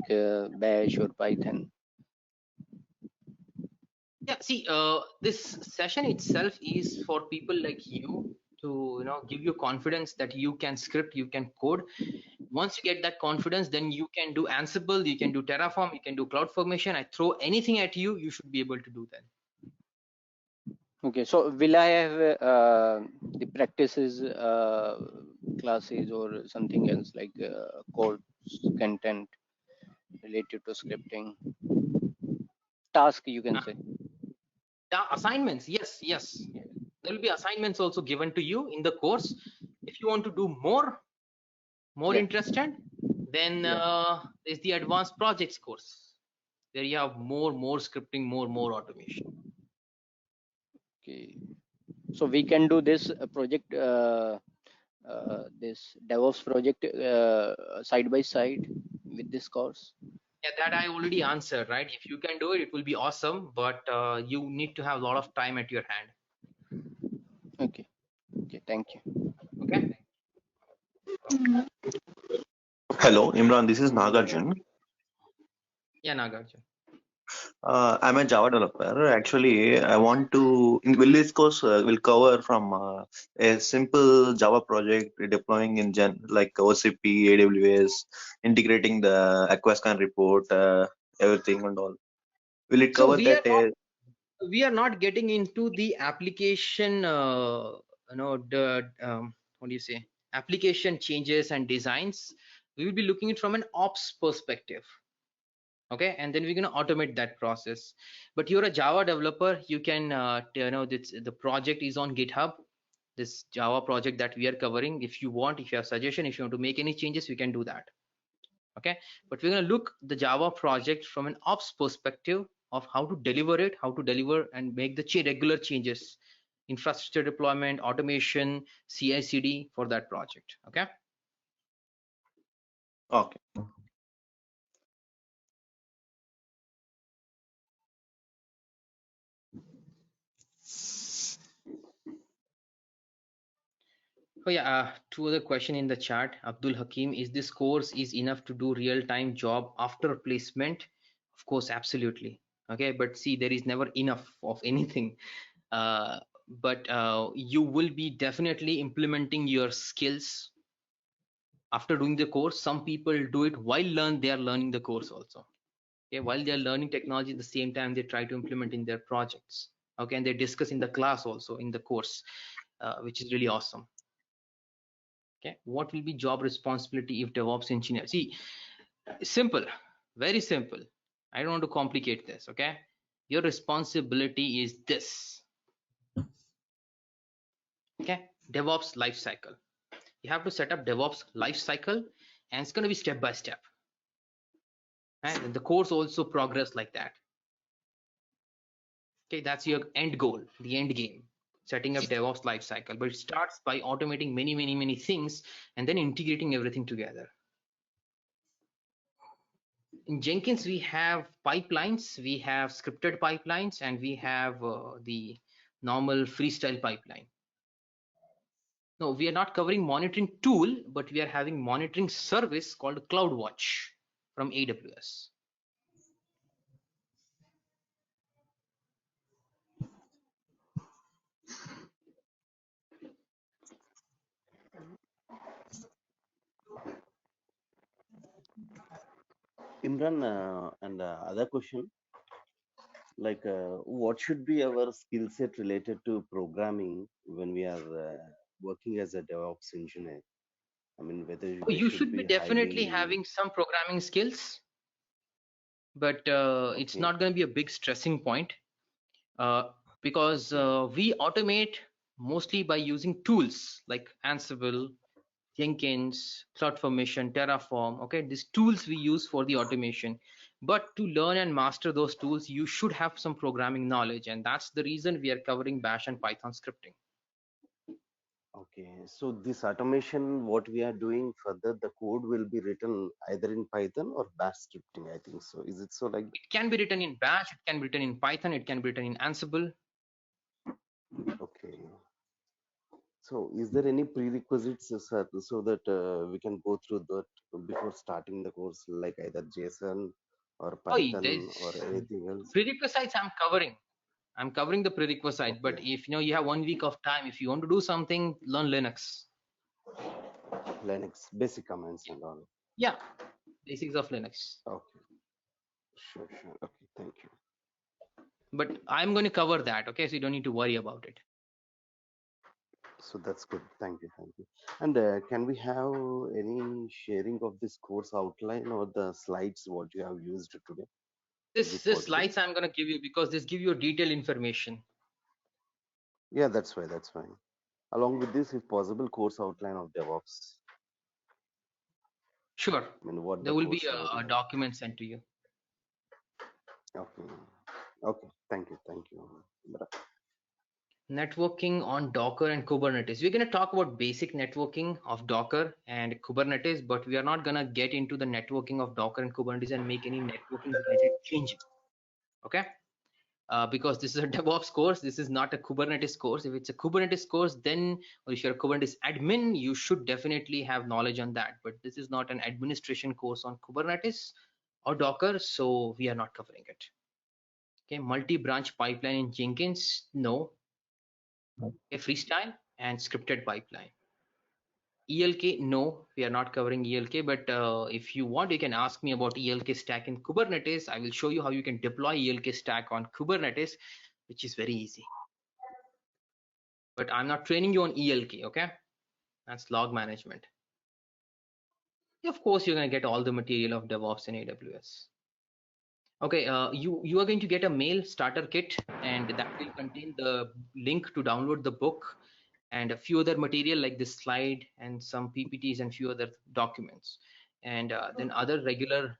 bash or Python? Yeah, see, this session itself is for people like you to, give you confidence that you can script, you can code. once you get that confidence, then you can do Ansible, you can do Terraform, you can do CloudFormation. I throw anything at you, you should be able to do that. Okay, so will I have the practices classes or something else like course content related to scripting? Task, you can say. Assignments, yes. There will be assignments also given to you in the course. If you want to do more interested, then there's the advanced projects course. There you have more scripting, more automation. Okay, so we can do this project, this DevOps project side by side with this course. Yeah, that I already answered, right? If you can do it, it will be awesome, but you need to have a lot of time at your hand. Okay, thank you. Okay. Hello, Imran, this is Nagarjun. Yeah, Nagarjun. I'm a Java developer. Actually, I want to, this course will cover from a simple Java project deploying in like OCP, AWS, integrating the Aquascan report, everything and all. Will it cover that? We are not getting into the application, what do you say? Application changes and designs. We will be looking at it from an ops perspective. Okay, and then we're going to automate that process. But you're a Java developer, you can the project is on GitHub, this Java project that we are covering. If you have suggestion, if you want to make any changes, we can do that. Okay, but we're going to look the Java project from an ops perspective of how to deliver and make the regular changes, infrastructure deployment, automation, CI/CD for that project. Okay. Okay. Oh yeah, two other question in the chat. Abdul Hakim, is this course is enough to do real-time job after placement? Of course, absolutely. Okay, but see, there is never enough of anything. But you will be definitely implementing your skills after doing the course. Some people do it while they are learning the course also. Okay, while they are learning technology, at the same time they try to implement in their projects. Okay, and they discuss in the class also in the course, which is really awesome. Okay, what will be job responsibility if DevOps engineer? See, simple, very simple. I don't want to complicate this. Okay, your responsibility is this. Okay, DevOps lifecycle. You have to set up DevOps lifecycle, and it's going to be step by step. Right? And the course also progress like that. Okay, that's your end goal, the end game, setting up DevOps lifecycle. But it starts by automating many things and then integrating everything together. In Jenkins, we have pipelines, we have scripted pipelines, and we have the normal freestyle pipeline. No, we are not covering monitoring tool, but we are having monitoring service called CloudWatch from AWS. Imran, and other question, like what should be our skill set related to programming when we are working as a DevOps engineer? I mean, whether you should be definitely having some programming skills, but it's not going to be a big stressing point because we automate mostly by using tools like Ansible, Jenkins, CloudFormation, Terraform. Okay, these tools we use for the automation. But to learn and master those tools, you should have some programming knowledge, and that's the reason we are covering Bash and Python scripting. Okay, so this automation, what we are doing further, the code will be written either in Python or Bash scripting, I think so. Is it so? Like, it can be written in Bash, it can be written in Python, it can be written in Ansible. Okay. So is there any prerequisites so that we can go through that before starting the course, like either JSON or Python or anything else? Prerequisites I'm covering the prerequisite, but if you have 1 week of time, if you want to do something, learn Linux. Linux basic commands and all. Yeah, basics of Linux. Okay, sure. Okay, thank you. But I'm going to cover that, okay? So you don't need to worry about it. So that's good. Thank you. And can we have any sharing of this course outline or the slides what you have used today? This slides I'm going to give you because this give you detailed information. Yeah, that's fine. Along with this, if possible, course outline of DevOps. Sure. I mean, what there will be a document sent to you. Okay. Thank you. Networking on Docker and Kubernetes. We're going to talk about basic networking of Docker and Kubernetes, but we are not going to get into the networking of Docker and Kubernetes and make any networking related changes. Okay. Because this is a DevOps course, this is not a Kubernetes course. If it's a Kubernetes course, then, or if you're a Kubernetes admin, you should definitely have knowledge on that. But this is not an administration course on Kubernetes or Docker, so we are not covering it. Okay, multi-branch pipeline in Jenkins, no. Okay, freestyle and scripted pipeline. ELK, no, we are not covering ELK, but if you want, you can ask me about ELK stack in Kubernetes. I will show you how you can deploy ELK stack on Kubernetes, which is very easy. But I'm not training you on ELK, okay? That's log management. Of course, you're going to get all the material of DevOps in AWS. Okay, you are going to get a mail starter kit, and that will contain the link to download the book and a few other material like this slide and some PPTs and few other documents, and then other regular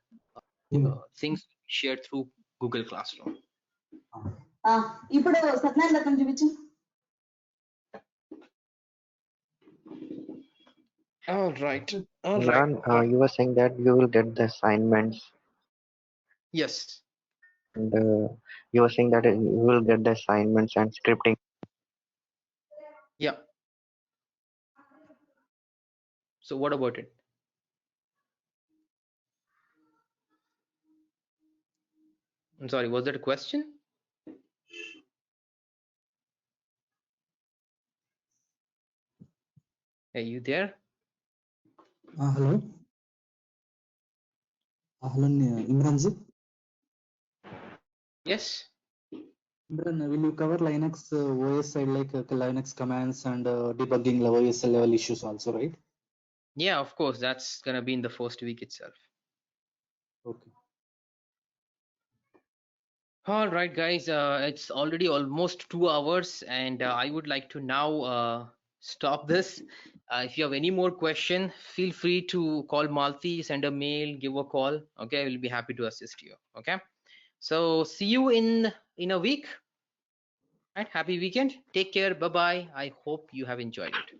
things shared through Google Classroom. All right. Imran, you were saying that you will get the assignments. Yes. And you were saying that you will get the assignments and scripting. Yeah. So what about it? I'm sorry, was that a question? Are you there? Hello. Hello, Imran. Yes. Imran, will you cover Linux OS side like Linux commands and debugging OS level issues also, right? Yeah, of course. That's gonna be in the first week itself. Okay. All right, guys. It's already almost 2 hours, and I would like to now stop this. If you have any more question, feel free to call Malti, send a mail, give a call. Okay, we'll be happy to assist you. Okay. So see you in a week. Right. Happy weekend. Take care. Bye bye. I hope you have enjoyed it.